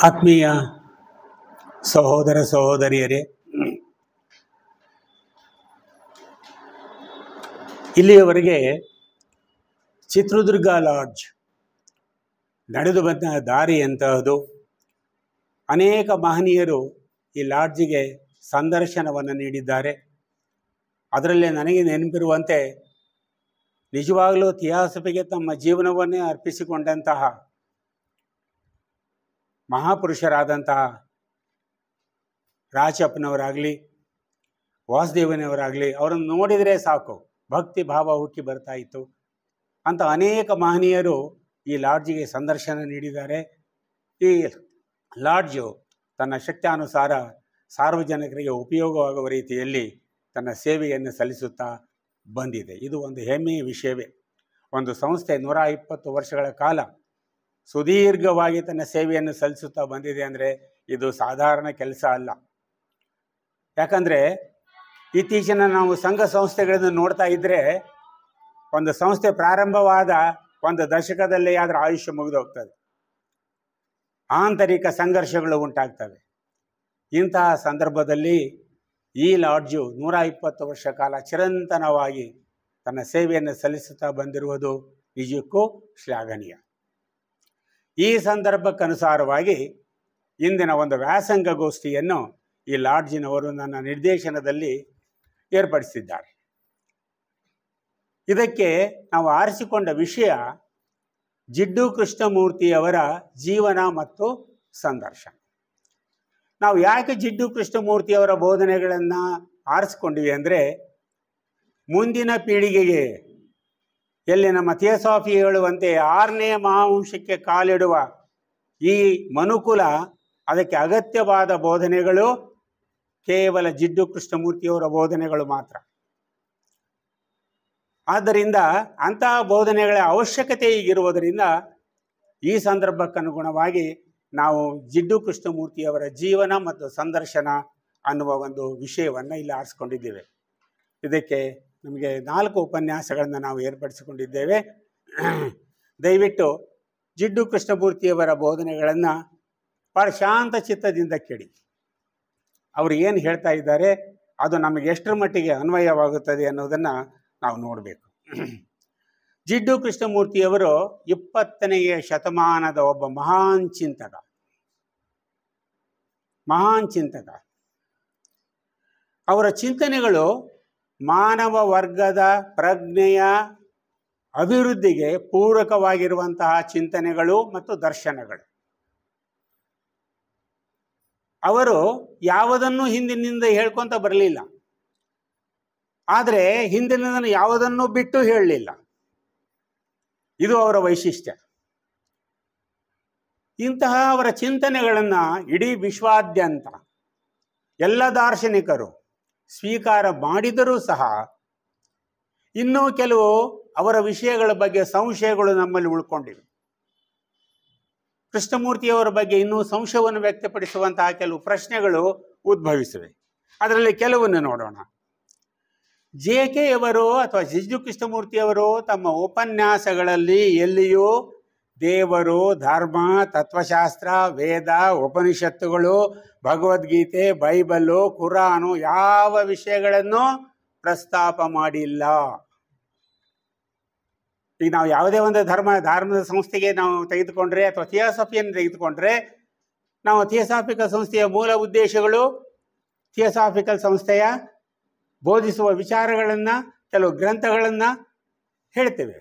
ಆತ್ಮೀಯ ಸಹೋದರ ಸಹೋದರಿಯರೇ, ಇಲ್ಲಿಯವರೆಗೆ ಚಿತ್ರದುರ್ಗ ಲಾಡ್ಜ್ ನಡೆದು ಬಂದ ದಾರಿ ಎಂತಹದ್ದು. ಅನೇಕ ಮಹನೀಯರು ಈ ಲಾಡ್ಜಿಗೆ ಸಂದರ್ಶನವನ್ನು ನೀಡಿದ್ದಾರೆ. ಅದರಲ್ಲೇ ನನಗೆ ನೆನಪಿರುವಂತೆ ನಿಜವಾಗಲೂ ಥಿಯಾಸಫಿಗೆ ತಮ್ಮ ಜೀವನವನ್ನೇ ಅರ್ಪಿಸಿಕೊಂಡಂತಹ ಮಹಾಪುರುಷರಾದಂತಹ ರಾಚಪ್ಪನವರಾಗಲಿ, ವಾಸುದೇವನವರಾಗಲಿ, ಅವರನ್ನು ನೋಡಿದರೆ ಸಾಕು ಭಕ್ತಿ ಭಾವ ಉಕ್ಕಿ ಬರ್ತಾ ಇತ್ತು. ಅಂತ ಅನೇಕ ಮಹನೀಯರು ಈ ಲಾಡ್ಜಿಗೆ ಸಂದರ್ಶನ ನೀಡಿದ್ದಾರೆ. ಈ ಲಾಡ್ಜು ತನ್ನ ಶಕ್ತ್ಯಾನುಸಾರ ಸಾರ್ವಜನಿಕರಿಗೆ ಉಪಯೋಗವಾಗುವ ರೀತಿಯಲ್ಲಿ ತನ್ನ ಸೇವೆಯನ್ನು ಸಲ್ಲಿಸುತ್ತಾ ಬಂದಿದೆ. ಇದು ಒಂದು ಹೆಮ್ಮೆಯ ವಿಷಯವೇ. ಒಂದು ಸಂಸ್ಥೆ 120 ವರ್ಷಗಳ ಕಾಲ ಸುದೀರ್ಘವಾಗಿ ತನ್ನ ಸೇವೆಯನ್ನು ಸಲ್ಲಿಸುತ್ತಾ ಬಂದಿದೆ ಅಂದರೆ ಇದು ಸಾಧಾರಣ ಕೆಲಸ ಅಲ್ಲ. ಯಾಕಂದರೆ ಇತ್ತೀಚಿನ ನಾವು ಸಂಘ ಸಂಸ್ಥೆಗಳನ್ನು ನೋಡ್ತಾ ಇದ್ದರೆ ಒಂದು ಸಂಸ್ಥೆ ಪ್ರಾರಂಭವಾದ ಒಂದು ದಶಕದಲ್ಲೇ ಅದರ ಆಯುಷ್ಯ ಮುಗಿದೋಗ್ತದೆ. ಆಂತರಿಕ ಸಂಘರ್ಷಗಳು ಉಂಟಾಗ್ತವೆ. ಇಂತಹ ಸಂದರ್ಭದಲ್ಲಿ ಈ ಲಾಡ್ಜು 120 ವರ್ಷ ಕಾಲ ಚಿರಂತನವಾಗಿ ತನ್ನ ಸೇವೆಯನ್ನು ಸಲ್ಲಿಸುತ್ತಾ ಬಂದಿರುವುದು ನಿಜಕ್ಕೂ ಶ್ಲಾಘನೀಯ. ಈ ಸಂದರ್ಭಕ್ಕನುಸಾರವಾಗಿ ಇಂದಿನ ಒಂದು ವ್ಯಾಸಂಗಗೋಷ್ಠಿಯನ್ನು ಈ ಲಾಡ್ಜಿನವರು ನನ್ನ ನಿರ್ದೇಶನದಲ್ಲಿ ಏರ್ಪಡಿಸಿದ್ದಾರೆ. ಇದಕ್ಕೆ ನಾವು ಆರಿಸಿಕೊಂಡ ವಿಷಯ ಜಿಡ್ಡು ಕೃಷ್ಣಮೂರ್ತಿಯವರ ಜೀವನ ಮತ್ತು ಸಂದರ್ಶನ. ನಾವು ಯಾಕೆ ಜಿಡ್ಡು ಕೃಷ್ಣಮೂರ್ತಿಯವರ ಬೋಧನೆಗಳನ್ನು ಆರಿಸಿಕೊಂಡಿವಿ ಅಂದರೆ, ಮುಂದಿನ ಪೀಳಿಗೆಗೆ ಎಲ್ಲಿ ನಮ್ಮ ಥಿಯೋಸಾಫಿ ಹೇಳುವಂತೆ 6ನೇ ಮಹಾವಂಶಕ್ಕೆ ಕಾಲಿಡುವ ಈ ಮನುಕುಲ, ಅದಕ್ಕೆ ಅಗತ್ಯವಾದ ಬೋಧನೆಗಳು ಕೇವಲ ಜಿಡ್ಡು ಕೃಷ್ಣಮೂರ್ತಿಯವರ ಬೋಧನೆಗಳು ಮಾತ್ರ. ಆದ್ದರಿಂದ ಅಂತಹ ಬೋಧನೆಗಳ ಅವಶ್ಯಕತೆ ಈಗಿರುವುದರಿಂದ ಈ ಸಂದರ್ಭಕ್ಕನುಗುಣವಾಗಿ ನಾವು ಜಿಡ್ಡು ಕೃಷ್ಣಮೂರ್ತಿಯವರ ಜೀವನ ಮತ್ತು ಸಂದರ್ಶನ ಅನ್ನುವ ಒಂದು ವಿಷಯವನ್ನು ಇಲ್ಲಿ ಆರಿಸ್ಕೊಂಡಿದ್ದೇವೆ. ಇದಕ್ಕೆ ನಮಗೆ 4 ಉಪನ್ಯಾಸಗಳನ್ನು ನಾವು ಏರ್ಪಡಿಸಿಕೊಂಡಿದ್ದೇವೆ. ದಯವಿಟ್ಟು ಜಿಡ್ಡು ಕೃಷ್ಣಮೂರ್ತಿಯವರ ಬೋಧನೆಗಳನ್ನು ಭಾಳ ಶಾಂತ ಚಿತ್ತದಿಂದ ಕೇಳಿ. ಅವರು ಏನು ಹೇಳ್ತಾ ಇದ್ದಾರೆ ಅದು ನಮಗೆ ಎಷ್ಟರ ಮಟ್ಟಿಗೆ ಅನ್ವಯವಾಗುತ್ತದೆ ಅನ್ನೋದನ್ನು ನಾವು ನೋಡಬೇಕು. ಜಿಡ್ಡು ಕೃಷ್ಣಮೂರ್ತಿಯವರು 20ನೇ ಶತಮಾನದ ಒಬ್ಬ ಮಹಾನ್ ಚಿಂತಕ. ಅವರ ಚಿಂತನೆಗಳು ಮಾನವ ವರ್ಗದ ಪ್ರಜ್ಞೆಯ ಅಭಿವೃದ್ಧಿಗೆ ಪೂರಕವಾಗಿರುವಂತಹ ಚಿಂತನೆಗಳು ಮತ್ತು ದರ್ಶನಗಳು. ಅವರು ಯಾವುದನ್ನು ಹಿಂದಿನಿಂದ ಹೇಳ್ಕೊತ ಬರಲಿಲ್ಲ, ಆದರೆ ಹಿಂದಿನದನ್ನು ಯಾವುದನ್ನು ಬಿಟ್ಟು ಹೇಳಲಿಲ್ಲ. ಇದು ಅವರ ವೈಶಿಷ್ಟ್ಯ. ಇಂತಹ ಅವರ ಚಿಂತನೆಗಳನ್ನು ಇಡೀ ವಿಶ್ವಾದ್ಯಂತ ಎಲ್ಲ ದಾರ್ಶನಿಕರು ಸ್ವೀಕಾರ ಮಾಡಿದರೂ ಸಹ ಇನ್ನೂ ಕೆಲವು ಅವರ ವಿಷಯಗಳ ಬಗ್ಗೆ ಸಂಶಯಗಳು ನಮ್ಮಲ್ಲಿ ಉಳ್ಕೊಂಡಿವೆ. ಕೃಷ್ಣಮೂರ್ತಿಯವರ ಬಗ್ಗೆ ಇನ್ನೂ ಸಂಶಯವನ್ನು ವ್ಯಕ್ತಪಡಿಸುವಂತಹ ಕೆಲವು ಪ್ರಶ್ನೆಗಳು ಉದ್ಭವಿಸಿವೆ. ಅದರಲ್ಲಿ ಕೆಲವನ್ನು ನೋಡೋಣ. JK-ಯವರು ಅಥವಾ ಜಿಡ್ಡು ಕೃಷ್ಣಮೂರ್ತಿಯವರು ತಮ್ಮ ಉಪನ್ಯಾಸಗಳಲ್ಲಿ ಎಲ್ಲಿಯೂ ದೇವರು, ಧರ್ಮ, ತತ್ವಶಾಸ್ತ್ರ, ವೇದ, ಉಪನಿಷತ್ತುಗಳು, ಭಗವದ್ಗೀತೆ, ಬೈಬಲ್ಲು, ಕುರಾನು ಯಾವ ವಿಷಯಗಳನ್ನು ಪ್ರಸ್ತಾಪ ಮಾಡಿಲ್ಲ. ಈಗ ನಾವು ಯಾವುದೇ ಒಂದು ಧರ್ಮದ ಸಂಸ್ಥೆಗೆ ನಾವು ತೆಗೆದುಕೊಂಡ್ರೆ ಅಥವಾ ಥಿಯೋಸಾಫಿಯನ್ನು ತೆಗೆದುಕೊಂಡ್ರೆ, ನಾವು ಥಿಯೋಸಾಫಿಕಲ್ ಸಂಸ್ಥೆಯ ಮೂಲ ಉದ್ದೇಶಗಳು, ಥಿಯೋಸಾಫಿಕಲ್ ಸಂಸ್ಥೆಯ ಬೋಧಿಸುವ ವಿಚಾರಗಳನ್ನು, ಕೆಲವು ಗ್ರಂಥಗಳನ್ನು ಹೇಳ್ತೇವೆ.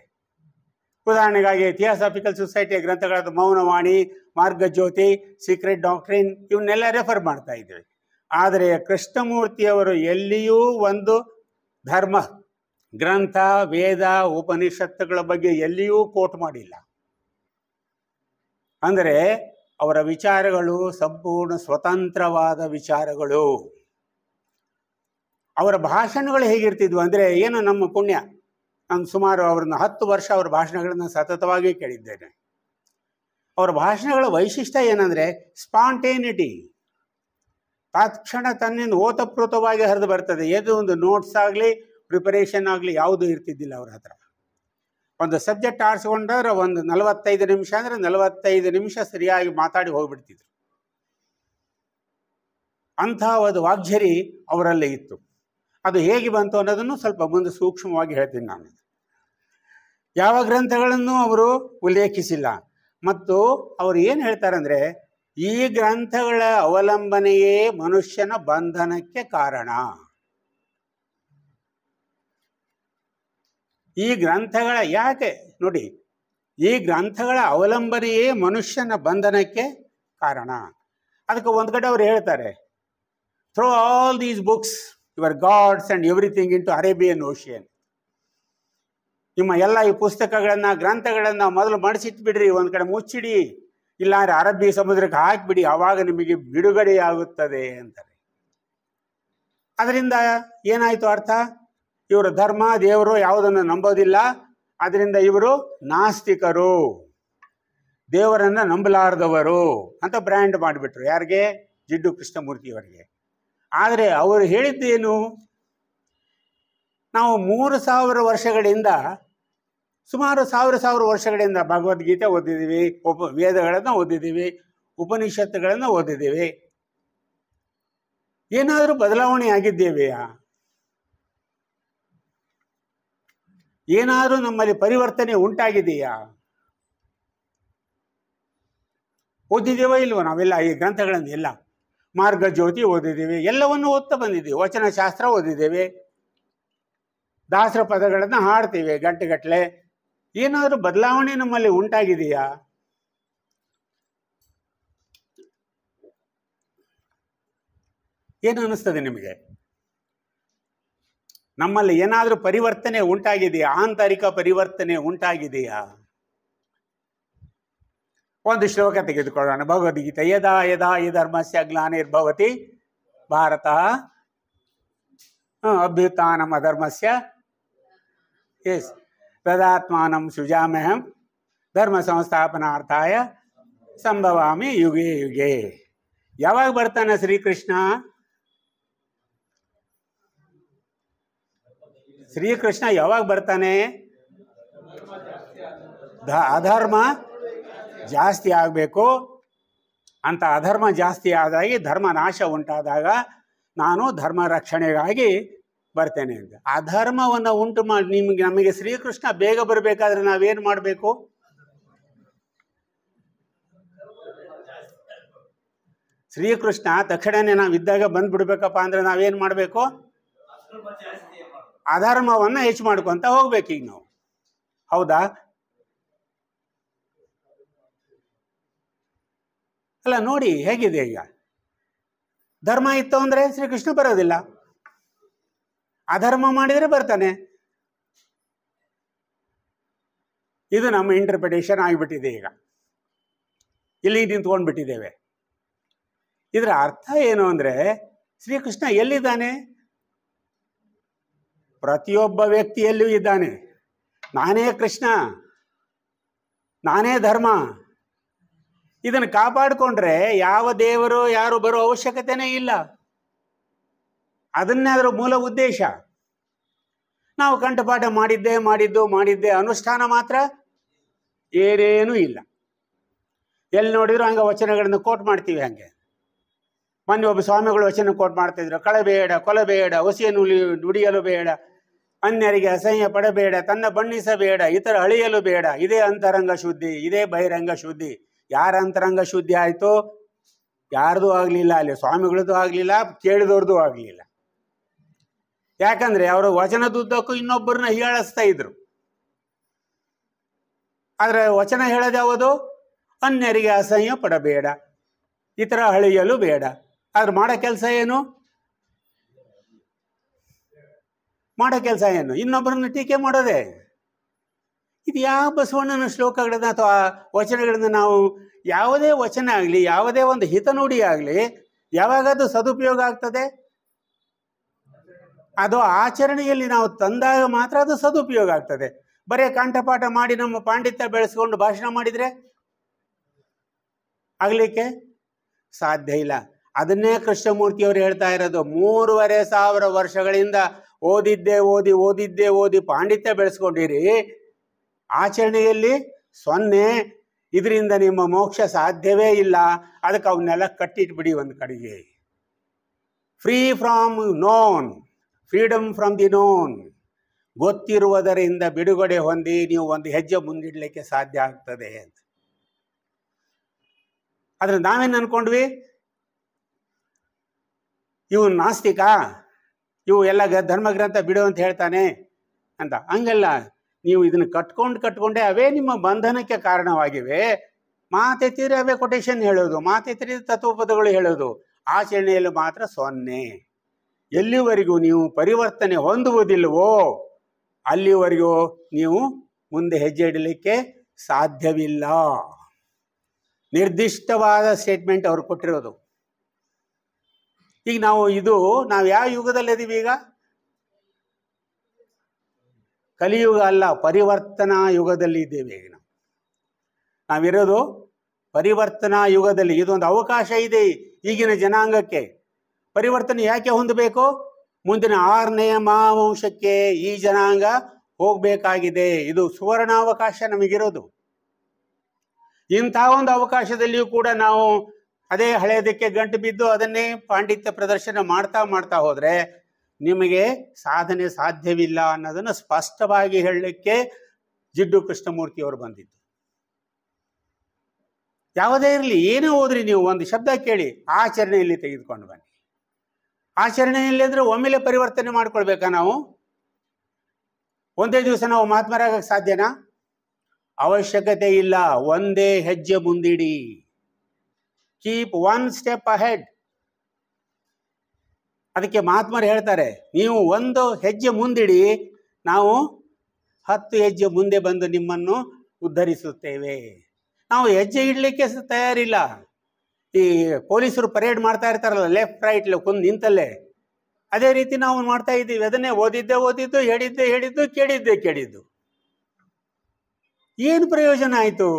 ಉದಾಹರಣೆಗಾಗಿ ಥಿಯೋಸಾಫಿಕಲ್ ಸೊಸೈಟಿಯ ಗ್ರಂಥಗಳಾದ ಮೌನವಾಣಿ, ಮಾರ್ಗಜ್ಯೋತಿ, ಸೀಕ್ರೆಟ್ ಡಾಕ್ಟ್ರಿನ್ ಇವನ್ನೆಲ್ಲ ರೆಫರ್ ಮಾಡ್ತಾ ಇದ್ದೇವೆ. ಆದರೆ ಕೃಷ್ಣಮೂರ್ತಿಯವರು ಎಲ್ಲಿಯೂ ಒಂದು ಧರ್ಮ ಗ್ರಂಥ, ವೇದ, ಉಪನಿಷತ್ತುಗಳ ಬಗ್ಗೆ ಎಲ್ಲಿಯೂ ಕೋಟ್ ಮಾಡಿಲ್ಲ. ಅಂದರೆ ಅವರ ವಿಚಾರಗಳು ಸಂಪೂರ್ಣ ಸ್ವತಂತ್ರವಾದ ವಿಚಾರಗಳು. ಅವರ ಭಾಷಣಗಳು ಹೇಗಿರ್ತಿದ್ವು ಅಂದರೆ, ಏನು ನಮ್ಮ ಪುಣ್ಯ, ನಾನು ಸುಮಾರು ಅವ್ರನ್ನ 10 ವರ್ಷ ಅವರ ಭಾಷಣಗಳನ್ನು ಸತತವಾಗಿ ಕೇಳಿದ್ದೇನೆ. ಅವರ ಭಾಷಣಗಳ ವೈಶಿಷ್ಟ್ಯ ಏನಂದರೆ ಸ್ಪಾಂಟೇನಿಟಿ. ತಕ್ಷಣ ತನ್ನಿಂದ ಓತಪ್ರೋತವಾಗಿ ಹರಿದು ಬರ್ತದೆ. ಏದು ಒಂದು ನೋಟ್ಸ್ ಆಗಲಿ ಪ್ರಿಪರೇಷನ್ ಆಗಲಿ ಯಾವುದೂ ಇರ್ತಿದ್ದಿಲ್ಲ ಅವರ ಹತ್ರ. ಒಂದು ಸಬ್ಜೆಕ್ಟ್ ಆರಿಸ್ಕೊಂಡ್ರೆ ಒಂದು 45 ನಿಮಿಷ ಅಂದರೆ 45 ನಿಮಿಷ ಸರಿಯಾಗಿ ಮಾತಾಡಿ ಹೋಗ್ಬಿಡ್ತಿದ್ರು. ಅಂಥ ಒಂದು ವಾಗ್ಝರಿ ಅವರಲ್ಲಿ ಇತ್ತು. ಅದು ಹೇಗೆ ಬಂತು ಅನ್ನೋದನ್ನು ಸ್ವಲ್ಪ ಮುಂದೆ ಸೂಕ್ಷ್ಮವಾಗಿ ಹೇಳ್ತೀನಿ ನಾನು. ಯಾವ ಗ್ರಂಥಗಳನ್ನು ಅವರು ಉಲ್ಲೇಖಿಸಿಲ್ಲ. ಮತ್ತು ಅವರು ಏನು ಹೇಳ್ತಾರೆ ಅಂದರೆ, ಈ ಗ್ರಂಥಗಳ ಅವಲಂಬನೆಯೇ ಮನುಷ್ಯನ ಬಂಧನಕ್ಕೆ ಕಾರಣ. ಈ ಗ್ರಂಥಗಳ ಯಾಕೆ ನೋಡಿ, ಈ ಗ್ರಂಥಗಳ ಅವಲಂಬನೆಯೇ ಮನುಷ್ಯನ ಬಂಧನಕ್ಕೆ ಕಾರಣ. ಅದಕ್ಕೆ ಒಂದು ಕಡೆ ಅವರು ಹೇಳ್ತಾರೆ, throw all these books your gods and everything into Arabian ocean. ನಿಮ್ಮ ಎಲ್ಲ ಈ ಪುಸ್ತಕಗಳನ್ನು ಗ್ರಂಥಗಳನ್ನು ಮೊದಲು ಮಡಿಸಿಟ್ಬಿಡ್ರಿ, ಒಂದು ಕಡೆ ಮುಚ್ಚಿಡಿ, ಇಲ್ಲಾಂದರೆ ಅರಬ್ಬಿ ಸಮುದ್ರಕ್ಕೆ ಹಾಕಿಬಿಡಿ, ಆವಾಗ ನಿಮಗೆ ಬಿಡುಗಡೆಯಾಗುತ್ತದೆ ಅಂತಾರೆ. ಅದರಿಂದ ಏನಾಯಿತು ಅರ್ಥ? ಇವರು ಧರ್ಮ ದೇವರು ಯಾವುದನ್ನು ನಂಬೋದಿಲ್ಲ, ಅದರಿಂದ ಇವರು ನಾಸ್ತಿಕರು, ದೇವರನ್ನು ನಂಬಲಾರದವರು ಅಂತ ಬ್ರ್ಯಾಂಡ್ ಮಾಡಿಬಿಟ್ರು. ಯಾರಿಗೆ? ಜಿಡ್ಡು ಕೃಷ್ಣಮೂರ್ತಿಯವರಿಗೆ. ಆದರೆ ಅವರು ಹೇಳಿದ್ದೇನು? ನಾವು 3000 ವರ್ಷಗಳಿಂದ, ಸುಮಾರು 1000 ವರ್ಷಗಳಿಂದ ಭಗವದ್ಗೀತೆ ಓದಿದ್ದೀವಿ, ವೇದಗಳನ್ನು ಓದಿದ್ದೀವಿ, ಉಪನಿಷತ್ತುಗಳನ್ನು ಓದಿದ್ದೀವಿ. ಏನಾದರೂ ಬದಲಾವಣೆ ಆಗಿದ್ದೇವೆಯಾ? ಏನಾದರೂ ನಮ್ಮಲ್ಲಿ ಪರಿವರ್ತನೆ ಉಂಟಾಗಿದೆಯಾ? ಓದಿದ್ದೇವೋ ಇಲ್ವೋ ನಾವೆಲ್ಲ ಈ ಗ್ರಂಥಗಳನ್ನೆಲ್ಲ? ಮಾರ್ಗಜ್ಯೋತಿ ಓದಿದ್ದೀವಿ, ಎಲ್ಲವನ್ನು ಓದ್ತಾ ಬಂದಿದ್ದೀವಿ, ವಚನಶಾಸ್ತ್ರ ಓದಿದ್ದೇವೆ, ದಾಸರ ಪದಗಳನ್ನು ಹಾಡ್ತೀವಿ ಗಂಟೆಗಟ್ಟಲೆ. ಏನಾದರೂ ಬದಲಾವಣೆ ನಮ್ಮಲ್ಲಿ ಉಂಟಾಗಿದೆಯಾ? ಏನು ಅನ್ನಿಸ್ತದೆ ನಿಮಗೆ? ನಮ್ಮಲ್ಲಿ ಏನಾದರೂ ಪರಿವರ್ತನೆ ಉಂಟಾಗಿದೆಯಾ? ಆಂತರಿಕ ಪರಿವರ್ತನೆ ಉಂಟಾಗಿದೆಯಾ? ಒಂದು ಶ್ಲೋಕ ತೆಗೆದುಕೊಳ್ಳೋಣ, ಭಗವದ್ಗೀತೆ. ಯದಾ ಯದಾ ಈ ಧರ್ಮಸ್ಯ ಗ್ಲಾನಿರ್ಭವತಿ ಭಾರತ ಅಭ್ಯುತ್ಥಾನಂ ಅಧರ್ಮಸ್ಯ ಎಸ್ ತದಾತ್ಮಾನಂ ಸೃಜಾಮ್ಯಹಂ ಧರ್ಮ ಸಂಸ್ಥಾಪನಾರ್ಥಾಯ ಸಂಭವಾಮಿ ಯುಗೆ ಯುಗೆ. ಯಾವಾಗ ಬರ್ತಾನೆ ಶ್ರೀಕೃಷ್ಣ? ಶ್ರೀಕೃಷ್ಣ ಯಾವಾಗ ಬರ್ತಾನೆ? ಅಧರ್ಮ ಜಾಸ್ತಿ ಆಗಬೇಕು ಅಂತ. ಅಧರ್ಮ ಜಾಸ್ತಿ ಆದಾಗಿ ಧರ್ಮ ನಾಶ ಉಂಟಾದಾಗ ನಾನು ಧರ್ಮ ರಕ್ಷಣೆಗಾಗಿ ಬರ್ತೇನೆ ಅಂತ. ಅಧರ್ಮವನ್ನು ಉಂಟು ಮಾಡಿ ನಮಗೆ ಶ್ರೀಕೃಷ್ಣ ಬೇಗ ಬರಬೇಕಾದ್ರೆ ನಾವೇನು ಮಾಡಬೇಕು? ಶ್ರೀಕೃಷ್ಣ ತಕ್ಷಣನೇ ನಾವು ಇದ್ದಾಗ ಬಂದ್ಬಿಡ್ಬೇಕಪ್ಪ ಅಂದ್ರೆ ನಾವೇನು ಮಾಡಬೇಕು? ಅಧರ್ಮವನ್ನು ಹೆಚ್ಚು ಮಾಡ್ಕೊತ ಹೋಗ್ಬೇಕೀಗ ನಾವು. ಹೌದಾ? ಅಲ್ಲ ನೋಡಿ ಹೇಗಿದೆ ಈಗ. ಧರ್ಮ ಇತ್ತು ಅಂದರೆ ಶ್ರೀಕೃಷ್ಣ ಬರೋದಿಲ್ಲ, ಅಧರ್ಮ ಮಾಡಿದರೆ ಬರ್ತಾನೆ. ಇದು ನಮ್ಮ ಇಂಟರ್ಪ್ರಿಟೇಷನ್ ಆಗಿಬಿಟ್ಟಿದೆ. ಈಗ ಇಲ್ಲಿ ನಿಂತ್ಕೊಂಡ್ಬಿಟ್ಟಿದ್ದೇವೆ. ಇದರ ಅರ್ಥ ಏನು ಅಂದರೆ, ಶ್ರೀಕೃಷ್ಣ ಎಲ್ಲಿದ್ದಾನೆ? ಪ್ರತಿಯೊಬ್ಬ ವ್ಯಕ್ತಿಯಲ್ಲೂ ಇದ್ದಾನೆ. ನಾನೇ ಕೃಷ್ಣ, ನಾನೇ ಧರ್ಮ. ಇದನ್ನು ಕಾಪಾಡಿಕೊಂಡ್ರೆ ಯಾವ ದೇವರು ಯಾರು ಬರೋ ಅವಶ್ಯಕತೆನೇ ಇಲ್ಲ. ಅದನ್ನೇ ಅದರ ಮೂಲ ಉದ್ದೇಶ. ನಾವು ಕಂಠಪಾಠ ಮಾಡಿದ್ದೆ ಅನುಷ್ಠಾನ ಮಾತ್ರ ಏನೇನೂ ಇಲ್ಲ. ಎಲ್ಲಿ ನೋಡಿದ್ರು ಹಂಗೆ ವಚನಗಳನ್ನು ಕೋಟ್ ಮಾಡ್ತೀವಿ. ಹಂಗೆ ಮೊನ್ನೆ ಒಬ್ಬ ಸ್ವಾಮಿಗಳು ವಚನ ಕೋಟ್ ಮಾಡ್ತಿದ್ರು, ಕಳಬೇಡ, ಕೊಲಬೇಡ, ಒಸಿಯನ್ನು ನುಡಿಯಲು ಬೇಡ, ಅನ್ಯರಿಗೆ ಅಸಹ್ಯ ಪಡಬೇಡ, ತನ್ನ ಬಣ್ಣಿಸಬೇಡ, ಇತರ ಅಳಿಯಲು ಬೇಡ. ಇದೇ ಅಂತರಂಗ ಶುದ್ಧಿ, ಇದೇ ಬಹಿರಂಗ ಶುದ್ಧಿ. ಯಾರ ಅಂತರಂಗ ಶುದ್ಧಿ ಆಯಿತು? ಯಾರ್ದು ಆಗಲಿಲ್ಲ. ಅಲ್ಲಿ ಸ್ವಾಮಿಗಳದ್ದು ಆಗಲಿಲ್ಲ, ಕೇಳಿದವ್ರದ್ದು ಆಗಲಿಲ್ಲ. ಯಾಕಂದರೆ ಅವರು ವಚನದುದ್ದಕ್ಕೂ ಇನ್ನೊಬ್ಬರನ್ನ ಹೀಯಾಳಿಸ್ತಾ ಇದ್ರು. ಆದರೆ ವಚನ ಹೇಳೋದು ಯಾವುದು? ಅನ್ಯರಿಗೆ ಅಸಹ್ಯ ಪಡಬೇಡ, ಇತರ ಅಳಿಯಲು ಬೇಡ. ಆದ್ರೆ ಮಾಡೋ ಕೆಲಸ ಏನು? ಇನ್ನೊಬ್ಬರನ್ನ ಟೀಕೆ ಮಾಡೋದೇ. ಇದು ಯಾವ ಬಸವಣ್ಣನ ಶ್ಲೋಕಗಳನ್ನ ಅಥವಾ ವಚನಗಳನ್ನ ನಾವು ಯಾವುದೇ ವಚನ ಆಗಲಿ, ಯಾವುದೇ ಒಂದು ಹಿತನುಡಿ ಆಗಲಿ, ಯಾವಾಗ ಅದು ಸದುಪಯೋಗ ಆಗ್ತದೆ? ಅದು ಆಚರಣೆಯಲ್ಲಿ ನಾವು ತಂದಾಗ ಮಾತ್ರ ಅದು ಸದುಪಯೋಗ ಆಗ್ತದೆ. ಬರೀ ಕಂಠಪಾಠ ಮಾಡಿ ನಮ್ಮ ಪಾಂಡಿತ್ಯ ಬೆಳೆಸ್ಕೊಂಡು ಭಾಷಣ ಮಾಡಿದರೆ ಆಗಲಿಕ್ಕೆ ಸಾಧ್ಯ ಇಲ್ಲ. ಅದನ್ನೇ ಕೃಷ್ಣಮೂರ್ತಿಯವರು ಹೇಳ್ತಾ ಇರೋದು. 3500 ವರ್ಷಗಳಿಂದ ಓದಿದ್ದೇ ಓದಿ ಪಾಂಡಿತ್ಯ ಬೆಳೆಸ್ಕೊಂಡಿರಿ. ಆಚರಣೆಯಲ್ಲಿ 0. ಇದರಿಂದ ನಿಮ್ಮ ಮೋಕ್ಷ ಸಾಧ್ಯವೇ ಇಲ್ಲ. ಅದಕ್ಕೆ ಅವನ್ನೆಲ್ಲ ಕಟ್ಟಿಟ್ಬಿಡಿ ಒಂದು ಕಡೆಗೆ. Free from known, freedom from the known. ಗೊತ್ತಿರುವುದರಿಂದ ಬಿಡುಗಡೆ ಹೊಂದಿ ನೀವು ಒಂದು ಹೆಜ್ಜೆ ಮುಂದಿಡಲಿಕ್ಕೆ ಸಾಧ್ಯ ಆಗ್ತದೆ ಅಂತ. ಆದ್ರೆ ನಾವೇನು ಅನ್ಕೊಂಡ್ವಿ, ಇವು ನಾಸ್ತಿಕ, ಇವು ಎಲ್ಲ ಧರ್ಮಗ್ರಂಥ ಬಿಡು ಅಂತ ಹೇಳ್ತಾನೆ ಅಂತ. ಹಂಗಲ್ಲ, ನೀವು ಇದನ್ನು ಕಟ್ಕೊಂಡೇ ಅವೇ ನಿಮ್ಮ ಬಂಧನಕ್ಕೆ ಕಾರಣವಾಗಿವೆ. ಮಾತೆತ್ತಿದ್ರೆ ಅವೇ ಕೊಟೇಶನ್ ಹೇಳೋದು, ಮಾತೆತ್ತಿದ್ರೆ ತತ್ವಪದಗಳು ಹೇಳೋದು. ಆಚರಣೆಯಲ್ಲಿ ಮಾತ್ರ 0. ಎಲ್ಲಿವರೆಗೂ ನೀವು ಪರಿವರ್ತನೆ ಹೊಂದುವುದಿಲ್ಲವೋ ಅಲ್ಲಿವರೆಗೂ ನೀವು ಮುಂದೆ ಹೆಜ್ಜೆ ಇಡಲಿಕ್ಕೆ ಸಾಧ್ಯವಿಲ್ಲ. ನಿರ್ದಿಷ್ಟವಾದ ಸ್ಟೇಟ್ಮೆಂಟ್ ಅವ್ರು ಕೊಟ್ಟಿರೋದು. ಈಗ ನಾವು ಯಾವ ಯುಗದಲ್ಲಿದ್ದೀವಿ? ಈಗ ಕಲಿಯುಗ ಅಲ್ಲ, ಪರಿವರ್ತನಾ ಯುಗದಲ್ಲಿ ಇದ್ದೇವೆ. ಈಗ ನಾವಿರೋದು ಪರಿವರ್ತನಾ ಯುಗದಲ್ಲಿ. ಇದೊಂದು ಅವಕಾಶ ಇದೆ ಈಗಿನ ಜನಾಂಗಕ್ಕೆ. ಪರಿವರ್ತನೆ ಯಾಕೆ ಹೊಂದಬೇಕು? ಮುಂದಿನ 6ನೇ ಮಹಾವಂಶಕ್ಕೆ ಈ ಜನಾಂಗ ಹೋಗಬೇಕಾಗಿದೆ. ಇದು ಸುವರ್ಣಾವಕಾಶ ನಮಗಿರೋದು. ಇಂಥ ಒಂದು ಅವಕಾಶದಲ್ಲಿಯೂ ಕೂಡ ನಾವು ಅದೇ ಹಳೆಯದಕ್ಕೆ ಗಂಟು ಬಿದ್ದು ಅದನ್ನೇ ಪಾಂಡಿತ್ಯ ಪ್ರದರ್ಶನ ಮಾಡ್ತಾ ಹೋದರೆ ನಿಮಗೆ ಸಾಧನೆ ಸಾಧ್ಯವಿಲ್ಲ ಅನ್ನೋದನ್ನು ಸ್ಪಷ್ಟವಾಗಿ ಹೇಳಲಿಕ್ಕೆ ಜಿಡ್ಡು ಕೃಷ್ಣಮೂರ್ತಿಯವರು ಬಂದಿದ್ದು. ಯಾವುದೇ ಇರಲಿ, ಏನೇ ಹೋದ್ರಿ ನೀವು ಒಂದು ಶಬ್ದ ಕೇಳಿ, ಆಚರಣೆಯಲ್ಲಿ ತೆಗೆದುಕೊಂಡು ಬನ್ನಿ. ಆಚರಣೆಯಲ್ಲಿ ಅಂದರೆ ಒಮ್ಮೆಲೆ ಪರಿವರ್ತನೆ ಮಾಡ್ಕೊಳ್ಬೇಕಾ? ನಾವು ಒಂದೇ ದಿವಸ ನಾವು ಮಹಾತ್ಮರಾಗಕ್ಕೆ ಸಾಧ್ಯನಾ? ಅವಶ್ಯಕತೆ ಇಲ್ಲ. ಒಂದೇ ಹೆಜ್ಜೆ ಮುಂದಿಡಿ. Keep 1 step ahead. ಅದಕ್ಕೆ ಮಹಾತ್ಮರು ಹೇಳ್ತಾರೆ, ನೀವು 1 ಹೆಜ್ಜೆ ಮುಂದಿಡಿ, ನಾವು 10 ಹೆಜ್ಜೆ ಮುಂದೆ ಬಂದು ನಿಮ್ಮನ್ನು ಉದ್ಧರಿಸುತ್ತೇವೆ. ನಾವು ಹೆಜ್ಜೆ ಇಡಲಿಕ್ಕೆ ತಯಾರಿಲ್ಲ. ಈ ಪೊಲೀಸರು ಪರೇಡ್ ಮಾಡ್ತಾ ಇರ್ತಾರಲ್ಲ, ಲೆಫ್ಟ್ ರೈಟ್ ನಿಂತಲ್ಲೇ, ಅದೇ ರೀತಿ ನಾವು ಮಾಡ್ತಾ ಇದ್ದೀವಿ. ಅದನ್ನೇ ಓದಿದ್ದು, ಹೇಳಿದ್ದು, ಕೇಳಿದ್ದು. ಏನು ಪ್ರಯೋಜನ ಆಯಿತು?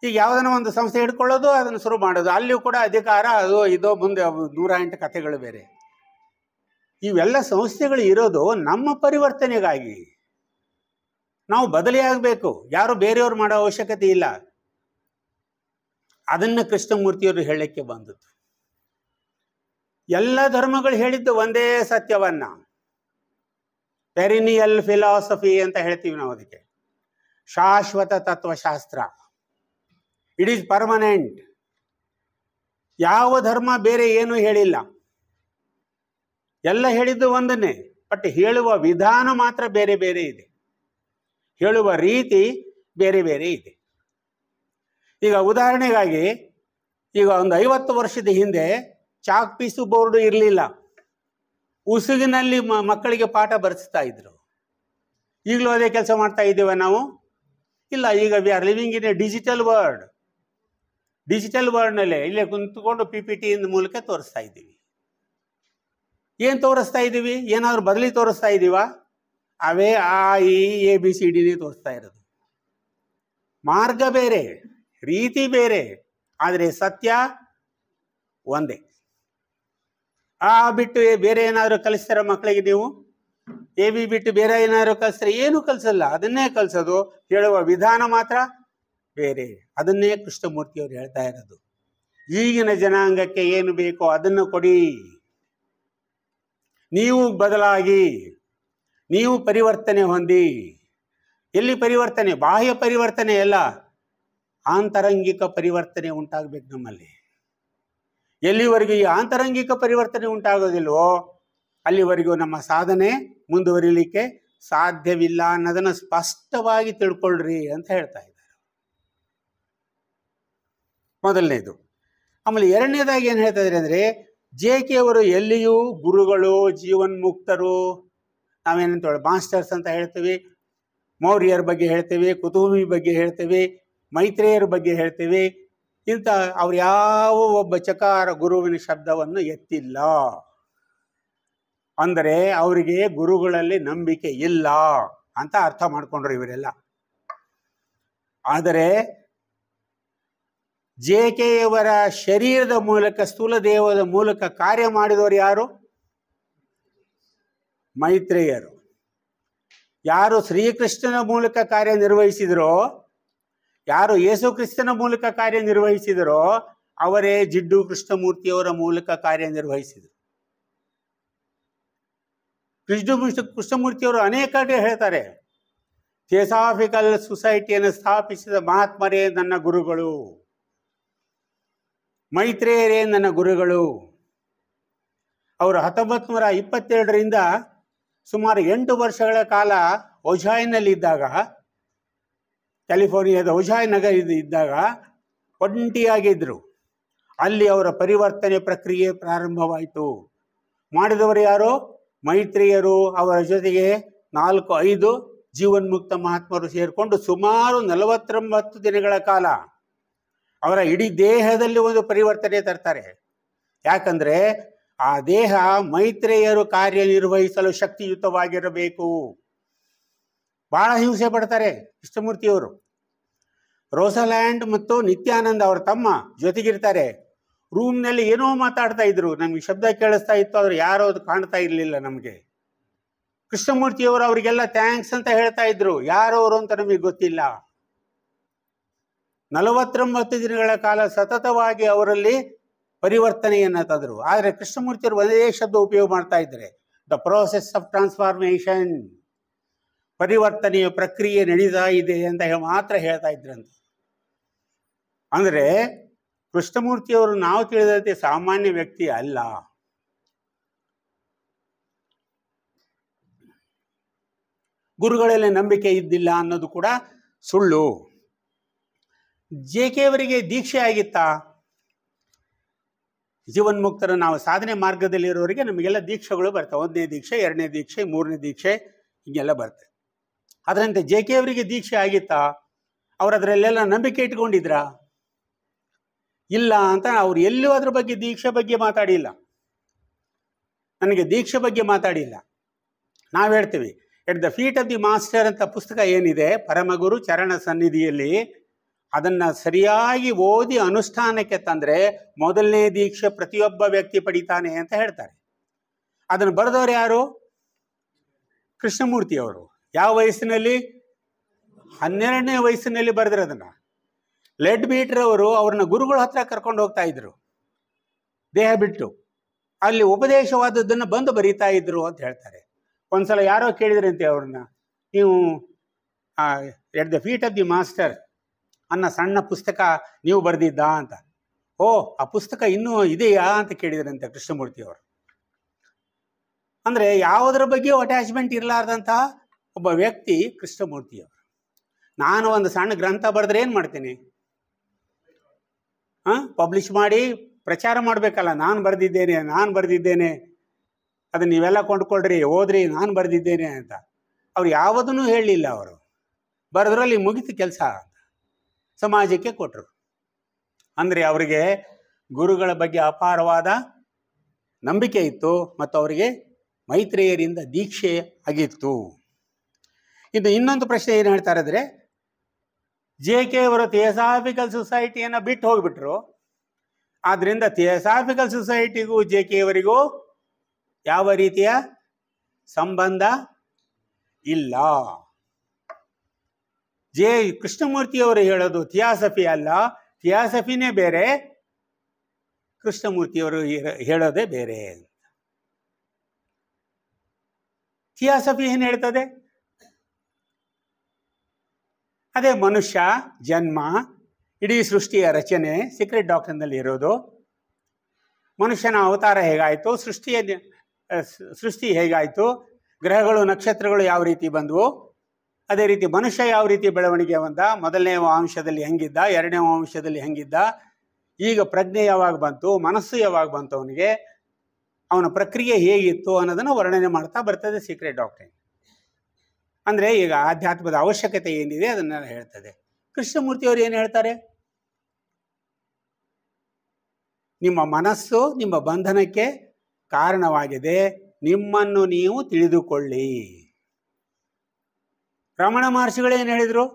ಈಗ ಯಾವುದನ್ನ ಒಂದು ಸಂಸ್ಥೆ ಹಿಡ್ಕೊಳ್ಳೋದು, ಅದನ್ನು ಶುರು ಮಾಡೋದು, ಅಲ್ಲಿಯೂ ಕೂಡ ಅಧಿಕಾರ, ಅದು ಇದೋ ಮುಂದೆ 108 ಕಥೆಗಳು ಬೇರೆ. ಇವೆಲ್ಲ ಸಂಸ್ಥೆಗಳು ಇರೋದು ನಮ್ಮ ಪರಿವರ್ತನೆಗಾಗಿ. ನಾವು ಬದಲಿಯಾಗಬೇಕು, ಯಾರು ಬೇರೆಯವ್ರು ಮಾಡೋ ಅವಶ್ಯಕತೆ ಇಲ್ಲ. ಅದನ್ನು ಕೃಷ್ಣಮೂರ್ತಿಯವರು ಹೇಳಲಿಕ್ಕೆ ಬಂದದ್ದು. ಎಲ್ಲ ಧರ್ಮಗಳು ಹೇಳಿದ್ದು ಒಂದೇ ಸತ್ಯವನ್ನ, ಪೆರಿನಿಯಲ್ ಫಿಲಾಸಫಿ ಅಂತ ಹೇಳ್ತೀವಿ ನಾವು ಅದಕ್ಕೆ. ಶಾಶ್ವತ ತತ್ವಶಾಸ್ತ್ರ. It is permanent. ಯಾವ ಧರ್ಮ ಬೇರೆ ಏನು ಹೇಳಿಲ್ಲ, ಎಲ್ಲ ಹೇಳಿದ್ದು ಒಂದನ್ನೇ. ಬಟ್ ಹೇಳುವ ವಿಧಾನ ಮಾತ್ರ ಬೇರೆ ಬೇರೆ ಇದೆ, ಹೇಳುವ ರೀತಿ ಬೇರೆ ಬೇರೆ ಇದೆ. ಈಗ ಉದಾಹರಣೆಗಾಗಿ, ಈಗ ಒಂದು 50 ವರ್ಷದ ಹಿಂದೆ ಚಾಕ್ ಪೀಸು ಬೋರ್ಡು ಇರಲಿಲ್ಲ. ಉಸುಗಿನಲ್ಲಿ ಮಕ್ಕಳಿಗೆ ಪಾಠ ಬರೆಸ್ತಾ ಇದ್ರು. ಈಗಲೂ ಅದೇ ಕೆಲಸ ಮಾಡ್ತಾ ಇದ್ದೀವ ನಾವು? ಇಲ್ಲ. ಈಗ we are living in a digital world. Digital ವರ್ಲ್ಡ್ನಲ್ಲೇ ಇಲ್ಲೇ ಕುಂತ್ಕೊಂಡು PPT ಮೂಲಕ ತೋರಿಸ್ತಾ ಇದ್ದೀವಿ. ಏನು ತೋರಿಸ್ತಾ ಇದ್ದೀವಿ? ಏನಾದರೂ ಬದಲಿ ತೋರಿಸ್ತಾ ಇದ್ದೀವಾ? ಅವೇ ABCD ತೋರಿಸ್ತಾ ಇರೋದು. ಮಾರ್ಗ ಬೇರೆ, ರೀತಿ ಬೇರೆ, ಆದರೆ ಸತ್ಯ ಒಂದೇ. ಬಿಟ್ಟು ಬೇರೆ ಏನಾದರೂ ಕಲಿಸ್ತಾರ ಮಕ್ಕಳಿಗೆ? ನೀವು AB ಬಿಟ್ಟು ಬೇರೆ ಏನಾದರೂ ಕಲಿಸ್ತಾರೆ? ಏನು ಕಲಿಸಲ್ಲ, ಅದನ್ನೇ ಕಲಿಸೋದು. ಹೇಳುವ ವಿಧಾನ ಮಾತ್ರ ಬೇರೆ. ಅದನ್ನೇ ಕೃಷ್ಣಮೂರ್ತಿಯವರು ಹೇಳ್ತಾ ಇರೋದು. ಈಗಿನ ಜನಾಂಗಕ್ಕೆ ಏನು ಬೇಕೋ ಅದನ್ನು ಕೊಡಿ. ನೀವು ಬದಲಾಗಿ, ನೀವು ಪರಿವರ್ತನೆ ಹೊಂದಿ. ಎಲ್ಲಿ ಪರಿವರ್ತನೆ? ಬಾಹ್ಯ ಪರಿವರ್ತನೆ ಅಲ್ಲ, ಆಂತರಂಗಿಕ ಪರಿವರ್ತನೆ ಉಂಟಾಗಬೇಕು ನಮ್ಮಲ್ಲಿ. ಎಲ್ಲಿವರೆಗೂ ಈ ಆಂತರಂಗಿಕ ಪರಿವರ್ತನೆ ಉಂಟಾಗೋದಿಲ್ವೋ ಅಲ್ಲಿವರೆಗೂ ನಮ್ಮ ಸಾಧನೆ ಮುಂದುವರಿಲಿಕ್ಕೆ ಸಾಧ್ಯವಿಲ್ಲ ಅನ್ನೋದನ್ನು ಸ್ಪಷ್ಟವಾಗಿ ತಿಳ್ಕೊಳ್ರಿ ಅಂತ ಹೇಳ್ತಾ ಇದ್ದಾರೆ. ಮೊದಲನೇದು. ಆಮೇಲೆ ಎರಡನೇದಾಗಿ ಏನು ಹೇಳ್ತಾ ಇದ್ದಾರೆ ಅಂದರೆ, JK ಅವರು ಎಲ್ಲಿಯೂ ಗುರುಗಳು, ಜೀವನ್ಮುಕ್ತರು, ನಾವೇನಂತ ಮಾಸ್ಟರ್ಸ್ ಅಂತ ಹೇಳ್ತೀವಿ, ಮೌರ್ಯರ ಬಗ್ಗೆ ಹೇಳ್ತೇವೆ, ಕುತುಬಿ ಬಗ್ಗೆ ಹೇಳ್ತೇವೆ, ಮೈತ್ರೇಯರ ಬಗ್ಗೆ ಹೇಳ್ತೇವೆ. ಇಂಥ ಅವ್ರು ಯಾವ ಒಬ್ಬ ಚಕಾರ ಗುರುವಿನ ಶಬ್ದವನ್ನು ಎತ್ತಿಲ್ಲ. ಅಂದರೆ ಅವರಿಗೆ ಗುರುಗಳಲ್ಲಿ ನಂಬಿಕೆ ಇಲ್ಲ ಅಂತ ಅರ್ಥ ಮಾಡ್ಕೊಂಡ್ರು ಇವರೆಲ್ಲ. ಆದರೆ JK ಯವರ ಶರೀರದ ಮೂಲಕ, ಸ್ಥೂಲ ದೇಹದ ಮೂಲಕ ಕಾರ್ಯ ಮಾಡಿದವರು ಯಾರು? ಮೈತ್ರೇಯರು. ಯಾರು ಶ್ರೀಕೃಷ್ಣನ ಮೂಲಕ ಕಾರ್ಯನಿರ್ವಹಿಸಿದರೋ, ಯಾರು ಯೇಸು ಕ್ರಿಸ್ತನ ಮೂಲಕ ಕಾರ್ಯನಿರ್ವಹಿಸಿದರೋ ಅವರೇ ಜಿಡ್ಡು ಕೃಷ್ಣಮೂರ್ತಿಯವರ ಮೂಲಕ ಕಾರ್ಯನಿರ್ವಹಿಸಿದರು. ಕೃಷ್ಣಮೂರ್ತಿಯವರು ಅನೇಕ ಕಡೆ ಹೇಳ್ತಾರೆ, ಥಿಯೋಸಾಫಿಕಲ್ ಸೊಸೈಟಿಯನ್ನು ಸ್ಥಾಪಿಸಿದ ಮಹಾತ್ಮರೇ ನನ್ನ ಗುರುಗಳು, ಮೈತ್ರೇಯರೇ ನನ್ನ ಗುರುಗಳು. ಅವರು 1922ರಿಂದ ಸುಮಾರು 8 ವರ್ಷಗಳ ಕಾಲ ಒಜಾಯ್ನಲ್ಲಿದ್ದಾಗ, ಕ್ಯಾಲಿಫೋರ್ನಿಯಾದ ಒಜಾಯ್ ನಗರ ಇದ್ದಾಗ ಒಂಟಿಯಾಗಿದ್ದರು. ಅಲ್ಲಿ ಅವರ ಪರಿವರ್ತನೆ ಪ್ರಕ್ರಿಯೆ ಪ್ರಾರಂಭವಾಯಿತು. ಮಾಡಿದವರು ಯಾರು? ಮೈತ್ರೇಯರು, ಅವರ ಜೊತೆಗೆ 4-5 ಜೀವನ್ಮುಕ್ತ ಮಹಾತ್ಮರು ಸೇರಿಕೊಂಡು ಸುಮಾರು 49 ದಿನಗಳ ಕಾಲ ಅವರ ಇಡೀ ದೇಹದಲ್ಲಿ ಒಂದು ಪರಿವರ್ತನೆ ತರ್ತಾರೆ. ಯಾಕಂದರೆ ಆ ದೇಹ ಮೈತ್ರೇಯರು ಕಾರ್ಯನಿರ್ವಹಿಸಲು ಶಕ್ತಿಯುತವಾಗಿರಬೇಕು. ಬಹಳ ಹಿಂಸೆ ಪಡ್ತಾರೆ ಕೃಷ್ಣಮೂರ್ತಿಯವರು. ರೋಸಲ್ಯಾಂಡ್ ಮತ್ತು ನಿತ್ಯಾನಂದ ಅವರ ತಮ್ಮ ಜೊತೆಗಿರ್ತಾರೆ. ರೂಮ್ನಲ್ಲಿ ಏನೋ ಮಾತಾಡ್ತಾ ಇದ್ರು, ನಮಗೆ ಶಬ್ದ ಕೇಳಿಸ್ತಾ ಇತ್ತು, ಆದ್ರೆ ಯಾರೋ ಅದು ಕಾಣ್ತಾ ಇರಲಿಲ್ಲ ನಮಗೆ. ಕೃಷ್ಣಮೂರ್ತಿಯವರು ಅವರಿಗೆಲ್ಲ ಥ್ಯಾಂಕ್ಸ್ ಅಂತ ಹೇಳ್ತಾ ಇದ್ರು, ಯಾರವರು ಅಂತ ನಮಗೆ ಗೊತ್ತಿಲ್ಲ. 49 ದಿನಗಳ ಕಾಲ ಸತತವಾಗಿ ಅವರಲ್ಲಿ ಪರಿವರ್ತನೆಯನ್ನು ತಂದರು. ಆದರೆ ಕೃಷ್ಣಮೂರ್ತಿಯವರು ಒಂದೇ ಶಬ್ದ ಉಪಯೋಗ ಮಾಡ್ತಾ ಇದ್ದಾರೆ, ದ ಪ್ರೋಸೆಸ್ ಆಫ್ ಟ್ರಾನ್ಸ್ಫಾರ್ಮೇಷನ್, ಪರಿವರ್ತನೆಯ ಪ್ರಕ್ರಿಯೆ ನಡೀತಾ ಇದೆ ಅಂತ ಮಾತ್ರ ಹೇಳ್ತಾ ಇದ್ರಂತೆ. ಅಂದರೆ ಕೃಷ್ಣಮೂರ್ತಿಯವರು ನಾವು ತಿಳಿದಂತೆ ಸಾಮಾನ್ಯ ವ್ಯಕ್ತಿ ಅಲ್ಲ. ಗುರುಗಳಲ್ಲಿ ನಂಬಿಕೆ ಇದ್ದಿಲ್ಲ ಅನ್ನೋದು ಕೂಡ ಸುಳ್ಳು. JK ಅವರಿಗೆ ದೀಕ್ಷೆ ಆಗಿತ್ತಾ? ಜೀವನ್ಮುಕ್ತರ ನಾವು ಸಾಧನೆ ಮಾರ್ಗದಲ್ಲಿರೋರಿಗೆ ನಮಗೆಲ್ಲ ದೀಕ್ಷೆಗಳು ಬರ್ತವೆ. 1ನೇ ದೀಕ್ಷೆ, 2ನೇ ದೀಕ್ಷೆ, 3ನೇ ದೀಕ್ಷೆ ಹೀಗೆಲ್ಲ ಬರ್ತವೆ. ಅದರಂತೆ JK ಅವರಿಗೆ ದೀಕ್ಷೆ ಆಗಿತ್ತಾ? ಅವರು ಅದರಲ್ಲೆಲ್ಲ ನಂಬಿಕೆ ಇಟ್ಕೊಂಡಿದ್ರಾ? ಇಲ್ಲ ಅಂತ ಅವ್ರು ಎಲ್ಲೂ ಅದ್ರ ಬಗ್ಗೆ ದೀಕ್ಷೆ ಬಗ್ಗೆ ಮಾತಾಡಿಲ್ಲ, ನನಗೆ ದೀಕ್ಷೆ ಬಗ್ಗೆ ಮಾತಾಡಿಲ್ಲ. ನಾವು ಹೇಳ್ತೀವಿ at the feet of the master ಅಂತ ಪುಸ್ತಕ ಏನಿದೆ ಪರಮಗುರು ಚರಣ ಸನ್ನಿಧಿಯಲ್ಲಿ, ಅದನ್ನು ಸರಿಯಾಗಿ ಓದಿ ಅನುಷ್ಠಾನಕ್ಕೆ ತಂದರೆ 1ನೇ ದೀಕ್ಷೆ ಪ್ರತಿಯೊಬ್ಬ ವ್ಯಕ್ತಿ ಪಡಿತಾನೆ ಅಂತ ಹೇಳ್ತಾರೆ. ಅದನ್ನು ಬರೆದವರು ಯಾರು? ಕೃಷ್ಣಮೂರ್ತಿಯವರು. ಯಾವ ವಯಸ್ಸಿನಲ್ಲಿ? 12ನೇ ವಯಸ್ಸಿನಲ್ಲಿ ಬರೆದ್ರು ಅದನ್ನು. ಲೆಡ್ ಬೀಟರ್ ಅವರು ಅವ್ರನ್ನ ಗುರುಗಳ ಹತ್ರ ಕರ್ಕೊಂಡು ಹೋಗ್ತಾ ಇದ್ರು, ದೇಹ ಬಿಟ್ಟು ಅಲ್ಲಿ ಉಪದೇಶವಾದದ್ದನ್ನು ಬಂದು ಬರೀತಾ ಇದ್ರು ಅಂತ ಹೇಳ್ತಾರೆ. ಒಂದ್ಸಲ ಯಾರೋ ಕೇಳಿದ್ರಂತೆ ಅವ್ರನ್ನ, ನೀವು at the feet of the master ಅನ್ನೋ ಸಣ್ಣ ಪುಸ್ತಕ ನೀವು ಬರೆದಿದ್ದಾ ಅಂತ. ಓ, ಆ ಪುಸ್ತಕ ಇನ್ನೂ ಇದೆಯಾ ಅಂತ ಕೇಳಿದ್ರಂತೆ ಕೃಷ್ಣಮೂರ್ತಿಯವರು. ಅಂದರೆ ಯಾವುದರ ಬಗ್ಗೆಯೂ ಅಟ್ಯಾಚ್ಮೆಂಟ್ ಇರಲಾರ್ದಂತಹ ಒಬ್ಬ ವ್ಯಕ್ತಿ ಕೃಷ್ಣಮೂರ್ತಿಯವರು. ನಾನು ಒಂದು ಸಣ್ಣ ಗ್ರಂಥ ಬರೆದ್ರೆ ಏನು ಮಾಡ್ತೀನಿ? ಪಬ್ಲಿಷ್ ಮಾಡಿ ಪ್ರಚಾರ ಮಾಡಬೇಕಲ್ಲ, ನಾನು ಬರೆದಿದ್ದೇನೆ, ಅದನ್ನು ನೀವೆಲ್ಲ ಕೊಂಡ್ಕೊಳ್ರಿ, ಓದ್ರಿ, ನಾನು ಬರೆದಿದ್ದೇನೆ ಅಂತ. ಅವ್ರು ಯಾವುದನ್ನು ಹೇಳಲಿಲ್ಲ. ಅವರು ಬರೆದ್ರಲ್ಲಿ ಮುಗಿತು ಕೆಲಸ, ಸಮಾಜಕ್ಕೆ ಕೊಟ್ಟರು. ಅಂದರೆ ಅವರಿಗೆ ಗುರುಗಳ ಬಗ್ಗೆ ಅಪಾರವಾದ ನಂಬಿಕೆ ಇತ್ತು ಮತ್ತು ಅವರಿಗೆ ಮೈತ್ರೇಯರಿಂದ ದೀಕ್ಷೆ ಆಗಿತ್ತು. ಇದು ಇನ್ನೊಂದು ಪ್ರಶ್ನೆ ಏನು ಹೇಳ್ತಾರೆ ಅಂದರೆ, JK ಅವರು ಥಿಯೋಸಾಫಿಕಲ್ ಸೊಸೈಟಿಯನ್ನು ಬಿಟ್ಟು ಹೋಗಿಬಿಟ್ರು. ಆದ್ದರಿಂದ ಥಿಯೋಸಾಫಿಕಲ್ ಸೊಸೈಟಿಗೂ JK ಅವರಿಗೂ ಯಾವ ರೀತಿಯ ಸಂಬಂಧ ಇಲ್ಲ. ಕೃಷ್ಣಮೂರ್ತಿಯವರು ಹೇಳೋದು ಥಿಯಾಸಫಿ ಅಲ್ಲ, ಥಿಯಾಸಫಿನೇ ಬೇರೆ, ಕೃಷ್ಣಮೂರ್ತಿಯವರು ಹೇಳೋದೇ ಬೇರೆ. ಥಿಯಾಸಫಿ ಏನು ಹೇಳ್ತದೆ? ಅದೇ ಮನುಷ್ಯ ಜನ್ಮ, ಇಡೀ ಸೃಷ್ಟಿಯ ರಚನೆ ಸೀಕ್ರೆಟ್ ಡಾಕ್ಟ್ರಿನ್ನಲ್ಲಿ ಇರೋದು. ಮನುಷ್ಯನ ಅವತಾರ ಹೇಗಾಯಿತು, ಸೃಷ್ಟಿ ಹೇಗಾಯಿತು, ಗ್ರಹಗಳು ನಕ್ಷತ್ರಗಳು ಯಾವ ರೀತಿ ಬಂದವು, ಅದೇ ರೀತಿ ಮನುಷ್ಯ ಯಾವ ರೀತಿ ಬೆಳವಣಿಗೆ ಬಂದ, 1ನೇ ವಂಶದಲ್ಲಿ ಹೆಂಗಿದ್ದ, 2ನೇ ವಂಶದಲ್ಲಿ ಹೆಂಗಿದ್ದ, ಈಗ ಪ್ರಜ್ಞೆ ಯಾವಾಗ ಬಂತು, ಮನಸ್ಸು ಯಾವಾಗ ಬಂತು ಅವನಿಗೆ, ಅವನ ಪ್ರಕ್ರಿಯೆ ಹೇಗಿತ್ತು ಅನ್ನೋದನ್ನು ವರ್ಣನೆ ಮಾಡ್ತಾ ಬರ್ತದೆ ಸೀಕ್ರೆಟ್ ಡಾಕ್ಟ್ರಿನ್. ಅಂದರೆ ಈಗ ಆಧ್ಯಾತ್ಮದ ಅವಶ್ಯಕತೆ ಏನಿದೆ ಅದನ್ನೆಲ್ಲ ಹೇಳ್ತದೆ. ಕೃಷ್ಣಮೂರ್ತಿಯವರು ಏನು ಹೇಳ್ತಾರೆ? ನಿಮ್ಮ ಮನಸ್ಸು ನಿಮ್ಮ ಬಂಧನಕ್ಕೆ ಕಾರಣವಾಗಿದೆ, ನಿಮ್ಮನ್ನು ನೀವು ತಿಳಿದುಕೊಳ್ಳಿ. ರಮಣ ಮಹರ್ಷಿಗಳೇನು ಹೇಳಿದರು?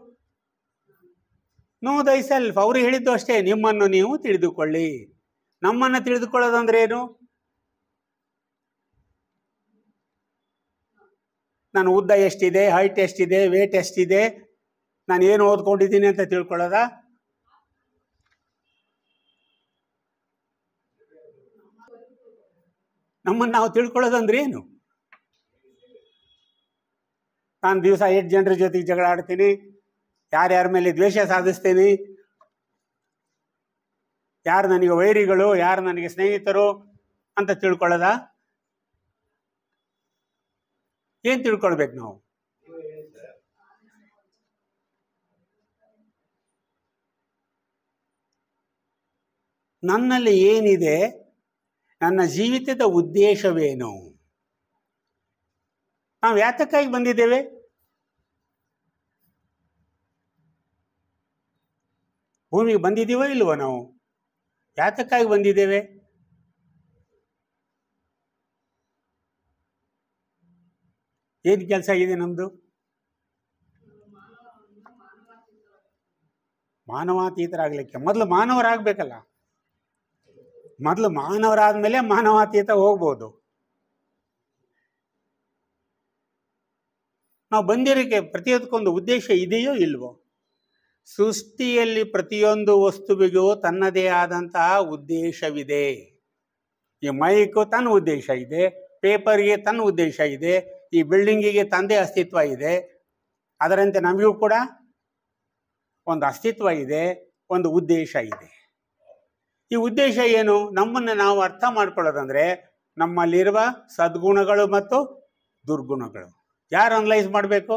ನೋ ದೈ ಸೆಲ್ಫ್. ಅವರು ಹೇಳಿದ್ದು ಅಷ್ಟೇ, ನಿಮ್ಮನ್ನು ನೀವು ತಿಳಿದುಕೊಳ್ಳಿ. ನಮ್ಮನ್ನು ತಿಳಿದುಕೊಳ್ಳೋದಂದ್ರೆ ಏನು? ನನ್ನ ಉದ್ದ ಎಷ್ಟಿದೆ, ಹೈಟ್ ಎಷ್ಟಿದೆ, ವೇಟ್ ಎಷ್ಟಿದೆ, ನಾನು ಏನು ಓದ್ಕೊಂಡಿದ್ದೀನಿ ಅಂತ ತಿಳ್ಕೊಳ್ಳೋದಾ? ನಮ್ಮನ್ನು ನಾವು ತಿಳ್ಕೊಳ್ಳೋದಂದ್ರೆ ಏನು? ನಾನು ದಿವಸ 8 ಜನರ ಜೊತೆಗೆ ಜಗಳ ಆಡ್ತೀನಿ, ಯಾರ್ಯಾರ ಮೇಲೆ ದ್ವೇಷ ಸಾಧಿಸ್ತೀನಿ, ಯಾರು ನನಗೆ ವೈರಿಗಳು, ಯಾರು ನನಗೆ ಸ್ನೇಹಿತರು ಅಂತ ತಿಳ್ಕೊಳ್ಳೋದಾ? ಏನು ತಿಳ್ಕೊಳ್ಬೇಕು ನಾವು? ನನ್ನಲ್ಲಿ ಏನಿದೆ, ನನ್ನ ಜೀವಿತದ ಉದ್ದೇಶವೇನು, ನಾವು ಯಾತಕ್ಕಾಗಿ ಬಂದಿದ್ದೇವೆ, ಭೂಮಿಗೆ ಬಂದಿದ್ದೀವೋ ಇಲ್ವೋ, ನಾವು ಯಾತಕ್ಕಾಗಿ ಬಂದಿದ್ದೇವೆ? ಏನು ಕೆಲಸ ಇದೆ ನಮ್ಮದು? ಮಾನವಾತೀತರಾಗಲಿಕ್ಕೆ ಮೊದಲು ಮಾನವರಾಗಬೇಕಲ್ಲ. ಮೊದಲು ಮಾನವರಾದ್ಮೇಲೆ ಮಾನವಾತೀತ ಹೋಗ್ಬೋದು. ನಾವು ಬಂದಿರೋಕ್ಕೆ ಪ್ರತಿಯೊಂದಕ್ಕೊಂದು ಉದ್ದೇಶ ಇದೆಯೋ ಇಲ್ವೋ? ಸೃಷ್ಟಿಯಲ್ಲಿ ಪ್ರತಿಯೊಂದು ವಸ್ತುವಿಗೂ ತನ್ನದೇ ಆದಂತಹ ಉದ್ದೇಶವಿದೆ. ಈ ಮೈಕು ತನ್ನ ಉದ್ದೇಶ ಇದೆ, ಪೇಪರ್ಗೆ ತನ್ನ ಉದ್ದೇಶ ಇದೆ, ಈ ಬಿಲ್ಡಿಂಗಿಗೆ ತಂದೆ ಅಸ್ತಿತ್ವ ಇದೆ. ಅದರಂತೆ ನಮಗೂ ಕೂಡ ಒಂದು ಅಸ್ತಿತ್ವ ಇದೆ, ಒಂದು ಉದ್ದೇಶ ಇದೆ. ಈ ಉದ್ದೇಶ ಏನು? ನಮ್ಮನ್ನು ನಾವು ಅರ್ಥ ಮಾಡ್ಕೊಳ್ಳೋದಂದರೆ ನಮ್ಮಲ್ಲಿರುವ ಸದ್ಗುಣಗಳು ಮತ್ತು ದುರ್ಗುಣಗಳು. ಯಾರು ಅನಲೈಸ್ ಮಾಡಬೇಕು?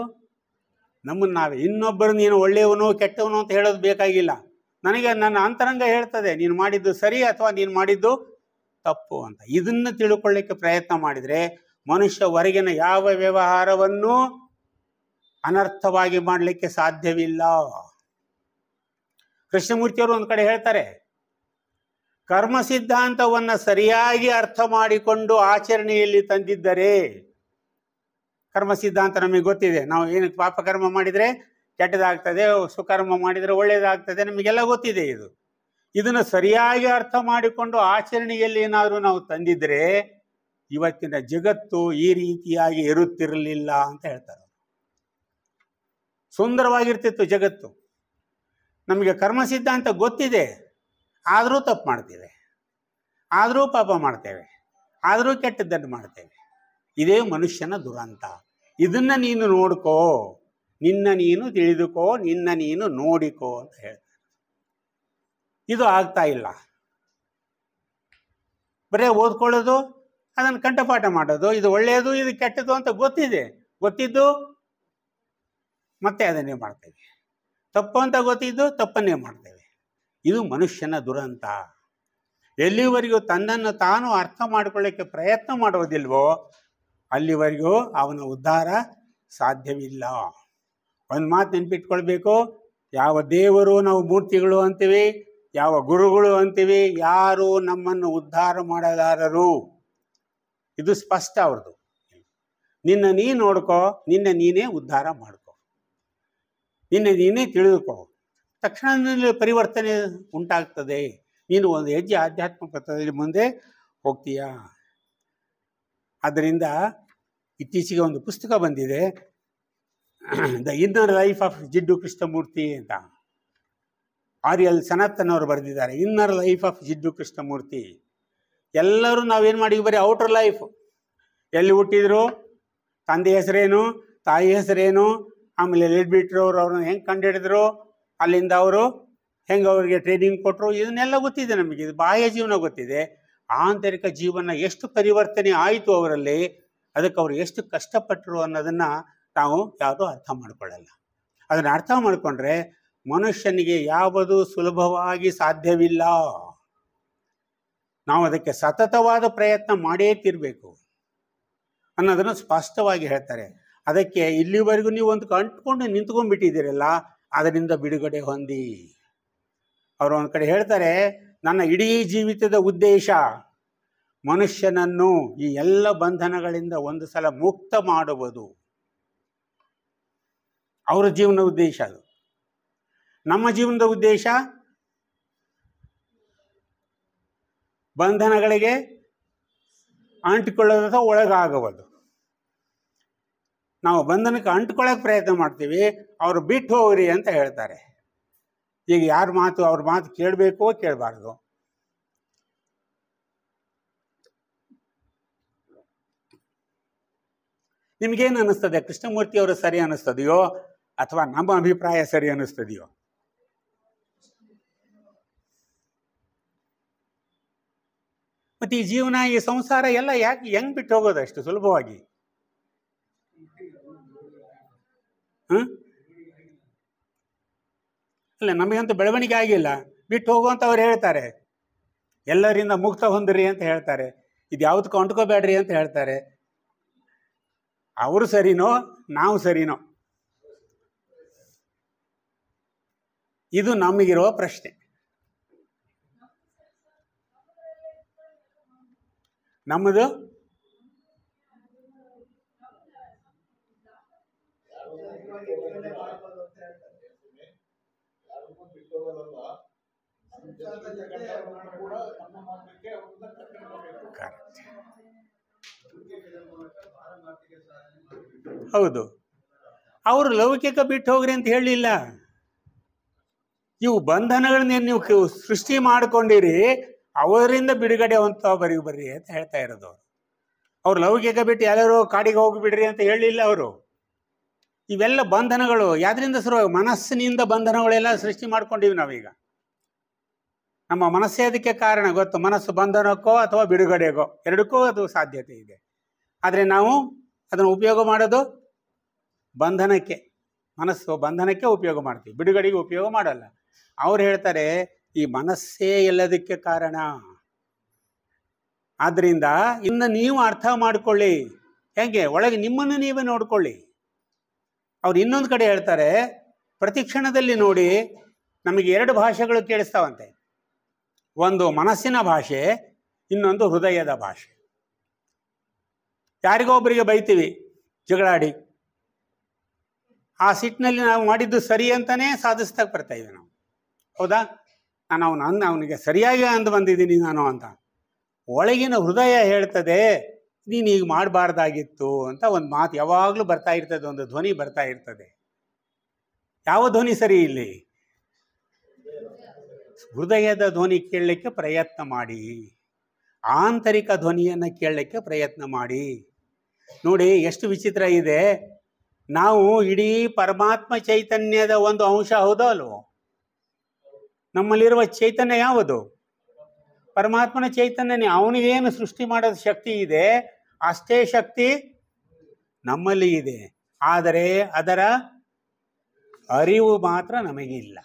ನಮ್ಮನ್ನು ನಾವೇ. ಇನ್ನೊಬ್ಬರು ನೀನು ಒಳ್ಳೆಯವನು ಕೆಟ್ಟವನು ಅಂತ ಹೇಳೋದು ಬೇಕಾಗಿಲ್ಲ. ನನಗೆ ನನ್ನ ಅಂತರಂಗ ಹೇಳ್ತದೆ ನೀನು ಮಾಡಿದ್ದು ಸರಿ ಅಥವಾ ನೀನು ಮಾಡಿದ್ದು ತಪ್ಪು ಅಂತ. ಇದನ್ನು ತಿಳ್ಕೊಳ್ಳಿಕ್ಕೆ ಪ್ರಯತ್ನ ಮಾಡಿದರೆ ಮನುಷ್ಯ ಹೊರಗಿನ ಯಾವ ವ್ಯವಹಾರವನ್ನು ಅನರ್ಥವಾಗಿ ಮಾಡಲಿಕ್ಕೆ ಸಾಧ್ಯವಿಲ್ಲ. ಕೃಷ್ಣಮೂರ್ತಿಯವರು ಒಂದು ಕಡೆ ಹೇಳ್ತಾರೆ, ಕರ್ಮ ಸಿದ್ಧಾಂತವನ್ನು ಸರಿಯಾಗಿ ಅರ್ಥ ಮಾಡಿಕೊಂಡು ಆಚರಣೆಯಲ್ಲಿ ತಂದಿದ್ದರೆ, ಕರ್ಮ ಸಿದ್ಧಾಂತ ನಮಗೆ ಗೊತ್ತಿದೆ, ನಾವು ಏನು ಪಾಪಕರ್ಮ ಮಾಡಿದರೆ ಕೆಟ್ಟದಾಗ್ತದೆ, ಸುಕರ್ಮ ಮಾಡಿದರೆ ಒಳ್ಳೆಯದಾಗ್ತದೆ, ನಮಗೆಲ್ಲ ಗೊತ್ತಿದೆ. ಇದನ್ನು ಸರಿಯಾಗಿ ಅರ್ಥ ಮಾಡಿಕೊಂಡು ಆಚರಣೆಯಲ್ಲಿ ಏನಾದರೂ ನಾವು ತಂದಿದ್ರೆ ಇವತ್ತಿನ ಜಗತ್ತು ಈ ರೀತಿಯಾಗಿ ಇರುತ್ತಿರಲಿಲ್ಲ ಅಂತ ಹೇಳ್ತಾರೆ. ಸುಂದರವಾಗಿರ್ತಿತ್ತು ಜಗತ್ತು. ನಮಗೆ ಕರ್ಮ ಸಿದ್ಧಾಂತ ಗೊತ್ತಿದೆ, ಆದರೂ ತಪ್ಪು ಮಾಡ್ತೇವೆ, ಆದರೂ ಪಾಪ ಮಾಡ್ತೇವೆ, ಆದರೂ ಕೆಟ್ಟದ್ದನ್ನು ಮಾಡ್ತೇವೆ. ಇದೇ ಮನುಷ್ಯನ ದುರಂತ. ಇದನ್ನು ನೀನು ನೋಡ್ಕೋ, ನಿನ್ನ ನೀನು ತಿಳಿದುಕೋ, ನಿನ್ನ ನೀನು ನೋಡಿಕೋ ಅಂತ ಹೇಳ್ತಾರೆ. ಇದು ಆಗ್ತಾ ಇಲ್ಲ. ಬರೀ ಓದ್ಕೊಳ್ಳೋದು, ಅದನ್ನು ಕಂಠಪಾಠ ಮಾಡೋದು, ಇದು ಒಳ್ಳೆಯದು ಇದು ಕೆಟ್ಟದ್ದು ಅಂತ ಗೊತ್ತಿದ್ದು ಮತ್ತೆ ಅದನ್ನೇ ಮಾಡ್ತೇವೆ. ತಪ್ಪು ಅಂತ ಗೊತ್ತಿದ್ದು ತಪ್ಪನ್ನೇ ಮಾಡ್ತೇವೆ. ಇದು ಮನುಷ್ಯನ ದುರಂತ. ಎಲ್ಲಿವರೆಗೂ ತನ್ನನ್ನು ತಾನು ಅರ್ಥ ಮಾಡಿಕೊಳ್ಳಿಕ್ಕೆ ಪ್ರಯತ್ನ ಮಾಡೋದಿಲ್ವೋ ಅಲ್ಲಿವರೆಗೂ ಅವನ ಉದ್ಧಾರ ಸಾಧ್ಯವಿಲ್ಲ. ಒಂದು ಮಾತು ನೆನಪಿಟ್ಕೊಳ್ಬೇಕು, ಯಾವ ದೇವರು ನಾವು ಮೂರ್ತಿಗಳು ಅಂತೀವಿ, ಯಾವ ಗುರುಗಳು ಅಂತೀವಿ, ಯಾರು ನಮ್ಮನ್ನು ಉದ್ಧಾರ ಮಾಡಲಾರರು. ಇದು ಸ್ಪಷ್ಟ ಅವ್ರದ್ದು. ನಿನ್ನ ನೀ ನೋಡ್ಕೋ, ನಿನ್ನ ನೀನೇ ಉದ್ಧಾರ ಮಾಡ್ಕೋ, ನಿನ್ನ ನೀನೇ ತಿಳಿದುಕೋ, ತಕ್ಷಣದಲ್ಲಿ ಪರಿವರ್ತನೆ ಉಂಟಾಗ್ತದೆ. ನೀನು ಒಂದು ಹೆಜ್ಜೆ ಆಧ್ಯಾತ್ಮಿಕತೆಯಲ್ಲಿ ಮುಂದೆ ಹೋಗ್ತೀಯ. ಆದ್ದರಿಂದ ಇತ್ತೀಚೆಗೆ ಒಂದು ಪುಸ್ತಕ ಬಂದಿದೆ, ದ ಇನ್ನರ್ ಲೈಫ್ ಆಫ್ ಜಿಡ್ಡು ಕೃಷ್ಣಮೂರ್ತಿ ಅಂತ. ಆರ್ಯಲ್ ಸನಾತನ್ ಅವರು ಬರೆದಿದ್ದಾರೆ, ಇನ್ನರ್ ಲೈಫ್ ಆಫ್ ಜಿಡ್ಡು ಕೃಷ್ಣಮೂರ್ತಿ. ಎಲ್ಲರೂ ನಾವೇನು ಮಾಡಿದ್ವಿ, ಬರೀ ಔಟರ್ ಲೈಫ್. ಎಲ್ಲಿ ಹುಟ್ಟಿದ್ರು, ತಂದೆ ಹೆಸರೇನು, ತಾಯಿ ಹೆಸರೇನು, ಆಮೇಲೆ ಲೆಡ್ ಬಿಟ್ರವ್ರು ಅವ್ರನ್ನ ಹೆಂಗೆ ಕಂಡುಹಿಡಿದ್ರು, ಅಲ್ಲಿಂದ ಅವರು ಹೆಂಗೆ ಅವರಿಗೆ ಟ್ರೈನಿಂಗ್ ಕೊಟ್ಟರು, ಇದನ್ನೆಲ್ಲ ಗೊತ್ತಿದೆ ನಮಗೆ. ಇದು ಬಾಹ್ಯ ಜೀವನ ಗೊತ್ತಿದೆ. ಆಂತರಿಕ ಜೀವನ ಎಷ್ಟು ಪರಿವರ್ತನೆ ಆಯಿತು ಅವರಲ್ಲಿ, ಅದಕ್ಕೆ ಅವರು ಎಷ್ಟು ಕಷ್ಟಪಟ್ಟರು ಅನ್ನೋದನ್ನು ನಾವು ಯಾರೂ ಅರ್ಥ ಮಾಡಿಕೊಳ್ಳಲ್ಲ. ಅದನ್ನು ಅರ್ಥ ಮಾಡಿಕೊಂಡ್ರೆ ಮನುಷ್ಯನಿಗೆ ಯಾವುದು ಸುಲಭವಾಗಿ ಸಾಧ್ಯವಿಲ್ಲ. ನಾವು ಅದಕ್ಕೆ ಸತತವಾದ ಪ್ರಯತ್ನ ಮಾಡೇ ತಿರಬೇಕು ಅನ್ನೋದನ್ನು ಸ್ಪಷ್ಟವಾಗಿ ಹೇಳ್ತಾರೆ. ಅದಕ್ಕೆ ಇಲ್ಲಿವರೆಗೂ ನೀವು ಒಂದು ಅಂಟ್ಕೊಂಡು ನಿಂತ್ಕೊಂಡ್ಬಿಟ್ಟಿದ್ದೀರಲ್ಲ, ಅದರಿಂದ ಬಿಡುಗಡೆ ಹೊಂದಿ. ಅವರು ಒಂದು ಕಡೆ ಹೇಳ್ತಾರೆ, ನನ್ನ ಇಡೀ ಜೀವಿತದ ಉದ್ದೇಶ ಮನುಷ್ಯನನ್ನು ಈ ಎಲ್ಲ ಬಂಧನಗಳಿಂದ ಒಂದು ಸಲ ಮುಕ್ತ ಮಾಡುವುದು. ಅವರ ಜೀವನದ ಉದ್ದೇಶ ಅದು. ನಮ್ಮ ಜೀವನದ ಉದ್ದೇಶ ಬಂಧನಗಳಿಗೆ ಅಂಟಿಕೊಳ್ಳೋದ ಒಳಗಾಗುವುದು. ನಾವು ಬಂಧನಕ್ಕೆ ಅಂಟ್ಕೊಳ್ಳೋಕೆ ಪ್ರಯತ್ನ ಮಾಡ್ತೀವಿ, ಅವರು ಬಿಟ್ಟು ಹೋಗ್ರಿ ಅಂತ ಹೇಳ್ತಾರೆ. ಈಗ ಯಾರ ಮಾತು ಅವ್ರ ಮಾತು ಕೇಳಬೇಕೋ ಕೇಳಬಾರ್ದು? ನಿಮ್ಗೇನು ಅನ್ನಿಸ್ತದೆ? ಕೃಷ್ಣಮೂರ್ತಿ ಅವರು ಸರಿ ಅನ್ನಿಸ್ತದೆಯೋ ಅಥವಾ ನಮ್ಮ ಅಭಿಪ್ರಾಯ ಸರಿ ಅನ್ನಿಸ್ತದೆಯೋ? ಮತ್ತೆ ಈ ಜೀವನ, ಈ ಸಂಸಾರ ಎಲ್ಲ ಯಾಕೆ ಹೆಂಗ್ ಬಿಟ್ಟು ಹೋಗೋದು ಅಷ್ಟು ಸುಲಭವಾಗಿ? ಅಲ್ಲ, ನಮಗಂತೂ ಬೆಳವಣಿಗೆ ಆಗಿಲ್ಲ, ಬಿಟ್ಟು ಹೋಗುವಂತ ಅವ್ರು ಹೇಳ್ತಾರೆ. ಎಲ್ಲರಿಂದ ಮುಕ್ತ ಹೊಂದ್ರಿ ಅಂತ ಹೇಳ್ತಾರೆ, ಇದು ಯಾವ್ದಕ್ಕೂ ಅಂಟ್ಕೋಬೇಡ್ರಿ ಅಂತ ಹೇಳ್ತಾರೆ. ಅವರು ಸರಿನೋ ನಾವು ಸರಿನೋ? ಇದು ನಮಗಿರುವ ಪ್ರಶ್ನೆ. ನಮ್ಮದು ಹೌದು, ಅವರು ಲೌಕಿಕ ಬಿಟ್ಟು ಹೋಗ್ರಿ ಅಂತ ಹೇಳಿಲ್ಲ. ಇವು ಬಂಧನಗಳನ್ನ ನೀವು ಸೃಷ್ಟಿ ಮಾಡ್ಕೊಂಡಿರಿ, ಅವರಿಂದ ಬಿಡುಗಡೆ ಅಂತ ಬರ್ರಿ ಅಂತ ಹೇಳ್ತಾ ಇರೋದು. ಅವ್ರು ಲೌಕಿಕ ಬಿಟ್ಟು ಎಲ್ಲರೂ ಕಾಡಿಗೆ ಹೋಗಿಬಿಡ್ರಿ ಅಂತ ಹೇಳಿಲ್ಲ ಅವರು. ಇವೆಲ್ಲ ಬಂಧನಗಳು ಯಾವ್ದ್ರಿಂದ ಶುರು? ಮನಸ್ಸಿನಿಂದ ಬಂಧನಗಳೆಲ್ಲ ಸೃಷ್ಟಿ ಮಾಡ್ಕೊಂಡಿವಿ ನಾವೀಗ. ನಮ್ಮ ಮನಸ್ಸೇ ಅದಕ್ಕೆ ಕಾರಣ, ಗೊತ್ತು? ಮನಸ್ಸು ಬಂಧನಕ್ಕೋ ಅಥವಾ ಬಿಡುಗಡೆಗೋ, ಎರಡಕ್ಕೂ ಅದು ಸಾಧ್ಯತೆ ಇದೆ. ಆದರೆ ನಾವು ಅದನ್ನು ಉಪಯೋಗ ಮಾಡೋದು ಬಂಧನಕ್ಕೆ. ಮನಸ್ಸು ಬಂಧನಕ್ಕೆ ಉಪಯೋಗ ಮಾಡ್ತೀವಿ, ಬಿಡುಗಡೆಗೆ ಉಪಯೋಗ ಮಾಡಲ್ಲ. ಅವ್ರು ಹೇಳ್ತಾರೆ ಈ ಮನಸ್ಸೇ ಎಲ್ಲದಕ್ಕೆ ಕಾರಣ. ಆದ್ರಿಂದ ಇನ್ನು ನೀವು ಅರ್ಥ ಮಾಡ್ಕೊಳ್ಳಿ. ಹೇಗೆ? ಒಳಗೆ ನಿಮ್ಮನ್ನು ನೀವೇ ನೋಡ್ಕೊಳ್ಳಿ. ಅವ್ರು ಇನ್ನೊಂದು ಕಡೆ ಹೇಳ್ತಾರೆ, ಪ್ರತಿ ಕ್ಷಣದಲ್ಲಿ ನೋಡಿ ನಮಗೆ ಎರಡು ಭಾಷೆಗಳು ಕೇಳಿಸ್ತಾವಂತೆ. ಒಂದು ಮನಸ್ಸಿನ ಭಾಷೆ, ಇನ್ನೊಂದು ಹೃದಯದ ಭಾಷೆ. ಯಾರಿಗೋ ಒಬ್ಬರಿಗೆ ಬೈತೀವಿ ಜಗಳಾಡಿ, ಆ ಸಿಟ್ಟಿನಲ್ಲಿ ನಾವು ಮಾಡಿದ್ದು ಸರಿ ಅಂತಾನೆ ಸಾಧಿಸ್ತಾಗ ಬರ್ತಾ ಇದ್ದೀವಿ ನಾವು. ಹೌದಾ? ನಾನು ಅವನಿಗೆ ಸರಿಯಾಗಿ ಅಂದು ಬಂದಿದ್ದೀನಿ ನಾನು ಅಂತ. ಒಳಗಿನ ಹೃದಯ ಹೇಳ್ತದೆ ನೀನು ಈಗ ಮಾಡಬಾರ್ದಾಗಿತ್ತು ಅಂತ. ಒಂದು ಮಾತು ಯಾವಾಗಲೂ ಬರ್ತಾ ಇರ್ತದೆ, ಒಂದು ಧ್ವನಿ ಬರ್ತಾ ಇರ್ತದೆ. ಯಾವ ಧ್ವನಿ ಸರಿ ಇಲ್ಲಿ? ಹೃದಯದ ಧ್ವನಿ ಕೇಳಲಿಕ್ಕೆ ಪ್ರಯತ್ನ ಮಾಡಿ, ಆಂತರಿಕ ಧ್ವನಿಯನ್ನು ಕೇಳಲಿಕ್ಕೆ ಪ್ರಯತ್ನ ಮಾಡಿ. ನೋಡಿ ಎಷ್ಟು ವಿಚಿತ್ರ ಇದೆ. ನಾವು ಇಡೀ ಪರಮಾತ್ಮ ಚೈತನ್ಯದ ಒಂದು ಅಂಶ, ಹೌದೋ ಅಲ್ವೋ? ನಮ್ಮಲ್ಲಿರುವ ಚೈತನ್ಯ ಯಾವುದು? ಪರಮಾತ್ಮನ ಚೈತನ್ಯನೇ. ಅವನಿಗೇನು ಸೃಷ್ಟಿ ಮಾಡೋದು ಶಕ್ತಿ ಇದೆ, ಅಷ್ಟೇ ಶಕ್ತಿ ನಮ್ಮಲ್ಲಿ ಇದೆ. ಆದರೆ ಅದರ ಅರಿವು ಮಾತ್ರ ನಮಗಿಲ್ಲ.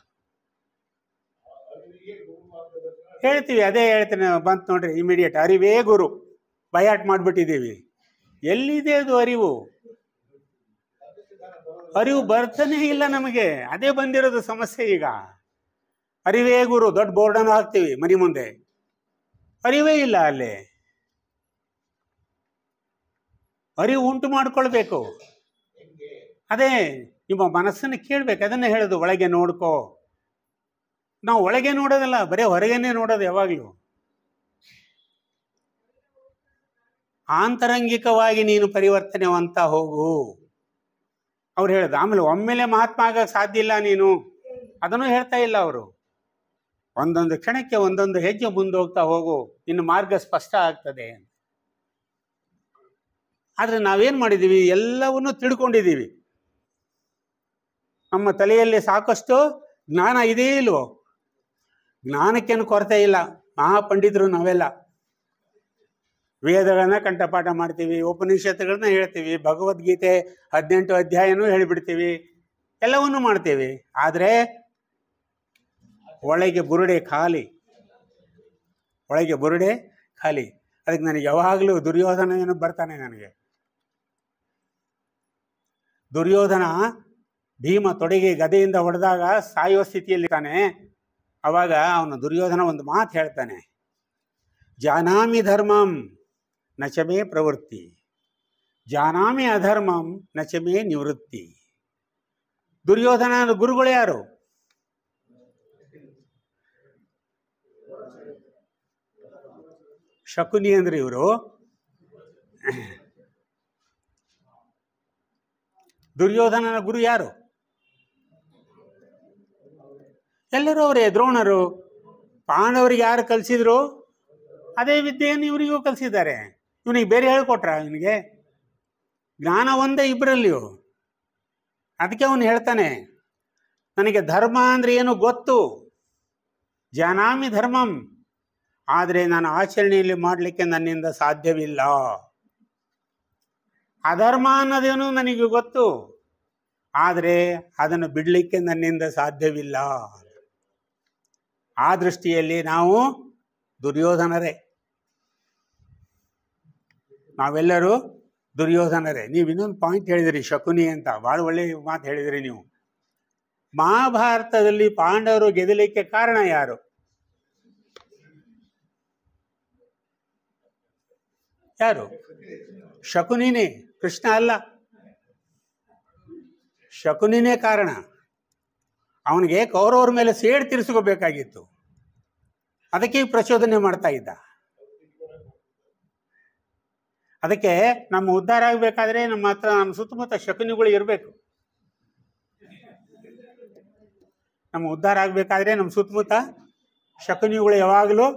ಹೇಳ್ತೀವಿ, ಅದೇ ಹೇಳ್ತೇನೆ, ಬಂತು ನೋಡ್ರಿ ಇಮಿಡಿಯೇಟ್. ಅರಿವೇ ಗುರು, ಬಯಾಟ್ ಮಾಡಿಬಿಟ್ಟಿದ್ದೀವಿ. ಎಲ್ಲಿದೆ ಅದು ಅರಿವು? ಅರಿವು ಬರ್ತಾನೆ ಇಲ್ಲ ನಮಗೆ. ಅದೇ ಬಂದಿರೋದು ಸಮಸ್ಯೆ ಈಗ. ಅರಿವೇ ಗುರು ದೊಡ್ಡ ಬೋರ್ಡನ್ನು ಹಾಕ್ತೀವಿ ಮನೆ ಮುಂದೆ, ಅರಿವೇ ಇಲ್ಲ ಅಲ್ಲಿ. ಅರಿವು ಉಂಟು ಮಾಡ್ಕೊಳ್ಬೇಕು. ಅದೇ ನಿಮ್ಮ ಮನಸ್ಸನ್ನು ಕೇಳ್ಬೇಕು. ಅದನ್ನೇ ಹೇಳೋದು, ಒಳಗೆ ನೋಡ್ಕೋ. ನಾವು ಒಳಗೆ ನೋಡೋದಲ್ಲ, ಬರೀ ಹೊರಗೇನೆ ನೋಡೋದು ಯಾವಾಗಲೂ. ಆಂತರಂಗಿಕವಾಗಿ ನೀನು ಪರಿವರ್ತನೆವಂತ ಹೋಗು. ಅವ್ರು ಹೇಳೋದು. ಆಮೇಲೆ ಒಮ್ಮೆಲೆ ಮಹಾತ್ಮ ಆಗಕ್ಕೆ ಸಾಧ್ಯ ಇಲ್ಲ ನೀನು, ಅದನ್ನು ಹೇಳ್ತಾ ಇಲ್ಲ ಅವರು. ಒಂದೊಂದು ಕ್ಷಣಕ್ಕೆ ಒಂದೊಂದು ಹೆಜ್ಜೆ ಮುಂದೆ ಹೋಗ್ತಾ ಹೋಗು, ಇನ್ನು ಮಾರ್ಗ ಸ್ಪಷ್ಟ ಆಗ್ತದೆ. ಆದರೆ ನಾವೇನು ಮಾಡಿದ್ದೀವಿ? ಎಲ್ಲವನ್ನೂ ತಿಳ್ಕೊಂಡಿದ್ದೀವಿ. ನಮ್ಮ ತಲೆಯಲ್ಲಿ ಸಾಕಷ್ಟು ಜ್ಞಾನ ಇದೆಯೇ ಇಲ್ವೋ? ಜ್ಞಾನಕ್ಕೇನು ಕೊರತೆ ಇಲ್ಲ. ಮಹಾಪಂಡಿತರು ನಾವೆಲ್ಲ. ವೇದಗಳನ್ನ ಕಂಠಪಾಠ ಮಾಡ್ತೀವಿ, ಉಪನಿಷತ್ತುಗಳನ್ನ ಹೇಳ್ತೀವಿ, ಭಗವದ್ಗೀತೆ 18 ಅಧ್ಯಾಯನೂ ಹೇಳಿಬಿಡ್ತೀವಿ, ಎಲ್ಲವನ್ನೂ ಮಾಡ್ತೀವಿ. ಆದರೆ ಒಳಗೆ ಬುರುಡೆ ಖಾಲಿ, ಒಳಗೆ ಬುರುಡೆ ಖಾಲಿ. ಅದಕ್ಕೆ ನನಗೆ ಯಾವಾಗಲೂ ದುರ್ಯೋಧನ ಏನು ಬರ್ತಾನೆ ನನಗೆ. ದುರ್ಯೋಧನ ಭೀಮ ತೊಡೆಗೆ ಗದೆಯಿಂದ ಹೊಡೆದಾಗ ಸಾಯುವ ಸ್ಥಿತಿಯಲ್ಲಿ ತಾನೆ. ಅವಾಗ ಅವನು ದುರ್ಯೋಧನ ಒಂದು ಮಾತು ಹೇಳ್ತಾನೆ, ಜಾನಾಮಿ ಧರ್ಮಂ ನಚಮೇ ಪ್ರವೃತ್ತಿ, ಜಾನಾಮಿ ಅಧರ್ಮಂ ನಚಮೇ ನಿವೃತ್ತಿ. ದುರ್ಯೋಧನ ಗುರುಗಳು ಯಾರು? ಶಕುನಿ ಅಂದ್ರೆ ಇವರು. ದುರ್ಯೋಧನನ ಗುರು ಯಾರು? ಎಲ್ಲರೂ ಅವರೇ. ದ್ರೋಣರು. ಪಾಂಡವರಿಗೆ ಯಾರು ಕಲಿಸಿದ್ರು ಅದೇ ವಿದ್ಯೆಯನ್ನು ಇವರಿಗೂ ಕಲಿಸಿದ್ದಾರೆ. ಇವನಿಗೆ ಬೇರೆ ಹೇಳ್ಕೊಟ್ರ? ಇವನಿಗೆ ಜ್ಞಾನ ಒಂದೇ ಇಬ್ಬರಲ್ಲಿಯೂ. ಅದಕ್ಕೆ ಅವನು ಹೇಳ್ತಾನೆ, ನನಗೆ ಧರ್ಮ ಅಂದರೆ ಏನು ಗೊತ್ತು, ಜಾನಾಮಿ ಧರ್ಮಂ, ಆದರೆ ನಾನು ಆಚರಣೆಯಲ್ಲಿ ಮಾಡಲಿಕ್ಕೆ ನನ್ನಿಂದ ಸಾಧ್ಯವಿಲ್ಲ. ಅಧರ್ಮ ಅನ್ನೋದೇನು ನನಗೆ ಗೊತ್ತು, ಆದರೆ ಅದನ್ನು ಬಿಡಲಿಕ್ಕೆ ನನ್ನಿಂದ ಸಾಧ್ಯವಿಲ್ಲ. ಆ ದೃಷ್ಟಿಯಲ್ಲಿ ನಾವು ದುರ್ಯೋಧನರೇ. ನಾವೆಲ್ಲರೂ ದುರ್ಯೋಧನರೇ. ನೀವು ಇನ್ನೊಂದು ಪಾಯಿಂಟ್ ಹೇಳಿದಿರಿ, ಶಕುನಿ ಅಂತ. ಭಾಳ ಒಳ್ಳೆಯ ಮಾತು ಹೇಳಿದಿರಿ ನೀವು. ಮಹಾಭಾರತದಲ್ಲಿ ಪಾಂಡವರು ಗೆದ್ದಲಿಕ್ಕೆ ಕಾರಣ ಯಾರು? ಯಾರು? ಶಕುನಿನೇ, ಕೃಷ್ಣ ಅಲ್ಲ. ಶಕುನಿನೇ ಕಾರಣ. ಅವನಿಗೆ ಕೌರವರ ಮೇಲೆ ಸೇಡು ತೀರಿಸ್ಕೋಬೇಕಾಗಿತ್ತು, ಅದಕ್ಕೆ ಪ್ರಚೋದನೆ ಮಾಡ್ತಾ ಇದ್ದ. ಅದಕ್ಕೆ ನಮ್ಮ ಉದ್ಧಾರ ಆಗಬೇಕಾದ್ರೆ ನಮ್ಮ ಹತ್ರ, ನಮ್ಮ ಸುತ್ತಮುತ್ತ ಶಕುನಿಗಳು ಇರಬೇಕು. ನಮ್ಮ ಉದ್ಧಾರ ಆಗಬೇಕಾದ್ರೆ ನಮ್ಮ ಸುತ್ತಮುತ್ತ ಶಕುನಿಗಳು ಯಾವಾಗಲೂ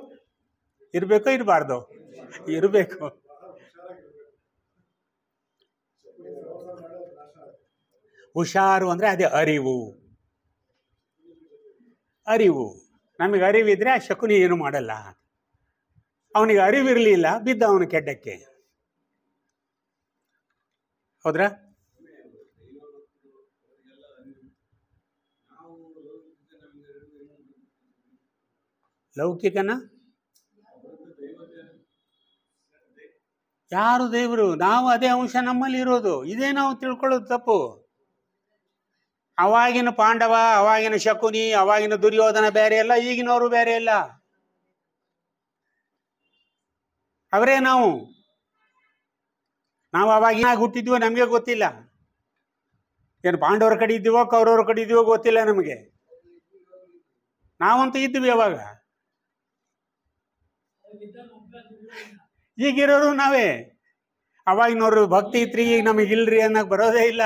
ಇರಬೇಕೋ ಇರಬಾರ್ದು? ಇರಬೇಕು. ಹುಷಾರು ಅಂದರೆ ಅದೇ ಅರಿವು. ಅರಿವು ನಮಗೆ ಅರಿವಿದ್ರೆ ಆ ಶಕುನಿ ಏನು ಮಾಡಲ್ಲ. ಅವನಿಗೆ ಅರಿವಿರಲಿಲ್ಲ, ಬಿದ್ದ ಅವನು ಕೆಡ್ಡಕ್ಕೆ. ಹೌದ್ರಾ? ಲೌಕಿಕನ ಯಾರು ದೇವರು? ನಾವು ಅದೇ ಅಂಶ ನಮ್ಮಲ್ಲಿ ಇರೋದು. ಇದೇ ನಾವು ತಿಳ್ಕೊಳ್ಳೋದು ತಪ್ಪು. ಅವಾಗಿನ ಪಾಂಡವ, ಅವಾಗಿನ ಶಕುನಿ, ಅವಾಗಿನ ದುರ್ಯೋಧನ ಬೇರೆ ಅಲ್ಲ, ಈಗಿನವರು ಬೇರೆ ಅಲ್ಲ. ಅವರೇ ನಾವು. ಅವಾಗ ಹುಟ್ಟಿದ್ವೋ ನಮಗೆ ಗೊತ್ತಿಲ್ಲ. ಏನು ಪಾಂಡವರ ಕಡೆ ಇದ್ದೀವೋ ಕೌರವರ ಕಡೆ ಇದ್ದೀವೋ ಗೊತ್ತಿಲ್ಲ ನಮಗೆ. ನಾವಂತೂ ಇದ್ವಿ ಅವಾಗ. ಈಗಿರೋರು ನಾವೇ. ಅವಾಗಿನವ್ರು ಭಕ್ತಿ ಇತ್ರಿ, ಈಗ ನಮಗಿಲ್ರಿ ಅನ್ನಕ್ ಬರೋದೇ ಇಲ್ಲ.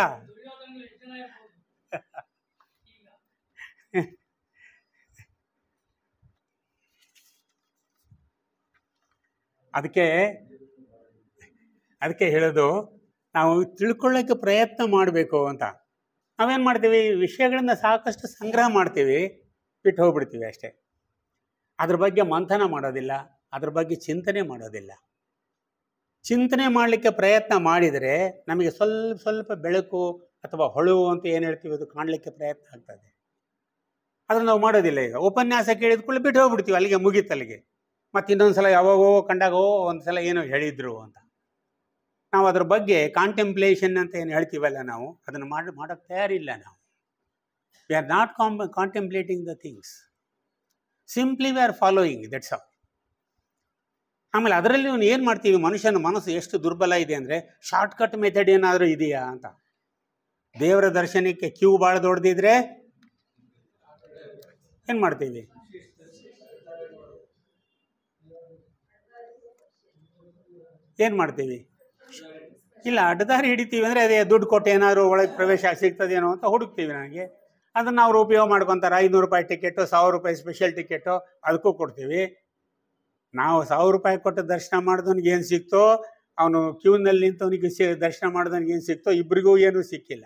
ಅದಕ್ಕೆ ಹೇಳೋದು, ನಾವು ತಿಳ್ಕೊಳ್ಳೋಕ್ಕೆ ಪ್ರಯತ್ನ ಮಾಡಬೇಕು ಅಂತ. ನಾವೇನು ಮಾಡ್ತೀವಿ? ವಿಷಯಗಳನ್ನ ಸಾಕಷ್ಟು ಸಂಗ್ರಹ ಮಾಡ್ತೀವಿ, ಬಿಟ್ಟು ಹೋಗ್ಬಿಡ್ತೀವಿ ಅಷ್ಟೇ. ಅದ್ರ ಬಗ್ಗೆ ಮಂಥನ ಮಾಡೋದಿಲ್ಲ, ಅದ್ರ ಬಗ್ಗೆ ಚಿಂತನೆ ಮಾಡೋದಿಲ್ಲ. ಚಿಂತನೆ ಮಾಡಲಿಕ್ಕೆ ಪ್ರಯತ್ನ ಮಾಡಿದರೆ ನಮಗೆ ಸ್ವಲ್ಪ ಸ್ವಲ್ಪ ಬೆಳಕು ಅಥವಾ ಹೊಳವು ಅಂತ ಏನು ಹೇಳ್ತೀವಿ, ಅದು ಕಾಣಲಿಕ್ಕೆ ಪ್ರಯತ್ನ ಆಗ್ತದೆ. ಅದನ್ನು ನಾವು ಮಾಡೋದಿಲ್ಲ. ಈಗ ಉಪನ್ಯಾಸ ಕೇಳಿದ್ಕೊಳ್ಳಿ ಬಿಟ್ಟು ಹೋಗ್ಬಿಡ್ತೀವಿ, ಅಲ್ಲಿಗೆ ಮುಗೀತು. ಅಲ್ಲಿಗೆ ಮತ್ತು ಇನ್ನೊಂದು ಸಲ ಯಾವಾಗೋ ಕಂಡಾಗೋ ಒಂದು ಸಲ ಏನೋ ಹೇಳಿದ್ರು ಅಂತ. ನಾವು ಅದ್ರ ಬಗ್ಗೆ ಕಾಂಟೆಂಪ್ಲೇಷನ್ ಅಂತ ಏನು ಹೇಳ್ತೀವಲ್ಲ, ನಾವು ಅದನ್ನು ಮಾಡೋಕ್ಕೆ ತಯಾರಿಲ್ಲ. ನಾವು we are not contemplating the things, simply we are following, that's all. ಆಮೇಲೆ ಅದರಲ್ಲಿ ಇವನು ಏನು ಮಾಡ್ತೀವಿ, ಮನುಷ್ಯನ ಮನಸ್ಸು ಎಷ್ಟು ದುರ್ಬಲ ಇದೆ ಅಂದರೆ, ಶಾರ್ಟ್ಕಟ್ ಮೆಥಡ್ ಏನಾದರೂ ಇದೆಯಾ ಅಂತ. ದೇವರ ದರ್ಶನಕ್ಕೆ ಕ್ಯೂ ಭಾಳ ದೊಡ್ಡದಿದ್ರೆ ಏನು ಮಾಡ್ತೀವಿ? ಏನು ಮಾಡ್ತೀವಿ? ಇಲ್ಲ, ಅಡ್ಡದಾರಿ ಹಿಡಿತೀವಿ ಅಂದರೆ ಅದೇ ದುಡ್ಡು ಕೊಟ್ಟು ಏನಾದರೂ ಒಳಗೆ ಪ್ರವೇಶ ಸಿಗ್ತದೇನೋ ಅಂತ ಹುಡುಕ್ತೀವಿ. ನನಗೆ ಅದನ್ನು ಅವ್ರು ಉಪಯೋಗ ಮಾಡ್ಕೊತಾರೆ. 500 ರೂಪಾಯಿ ಟಿಕೆಟು, 1000 ರೂಪಾಯಿ ಸ್ಪೆಷಲ್ ಟಿಕೆಟು ಅದಕ್ಕೂ ಕೊಡ್ತೀವಿ. ನಾವು 1000 ರೂಪಾಯಿ ಕೊಟ್ಟು ದರ್ಶನ ಮಾಡಿದವನಿಗೆ ಏನು ಸಿಕ್ತೋ, ಅವನು ಕ್ಯೂನಲ್ಲಿ ನಿಂತವನಿಗೆ ದರ್ಶನ ಮಾಡಿದವನಿಗೆ ಏನು ಸಿಕ್ತೋ, ಇಬ್ಬರಿಗೂ ಏನೂ ಸಿಕ್ಕಿಲ್ಲ.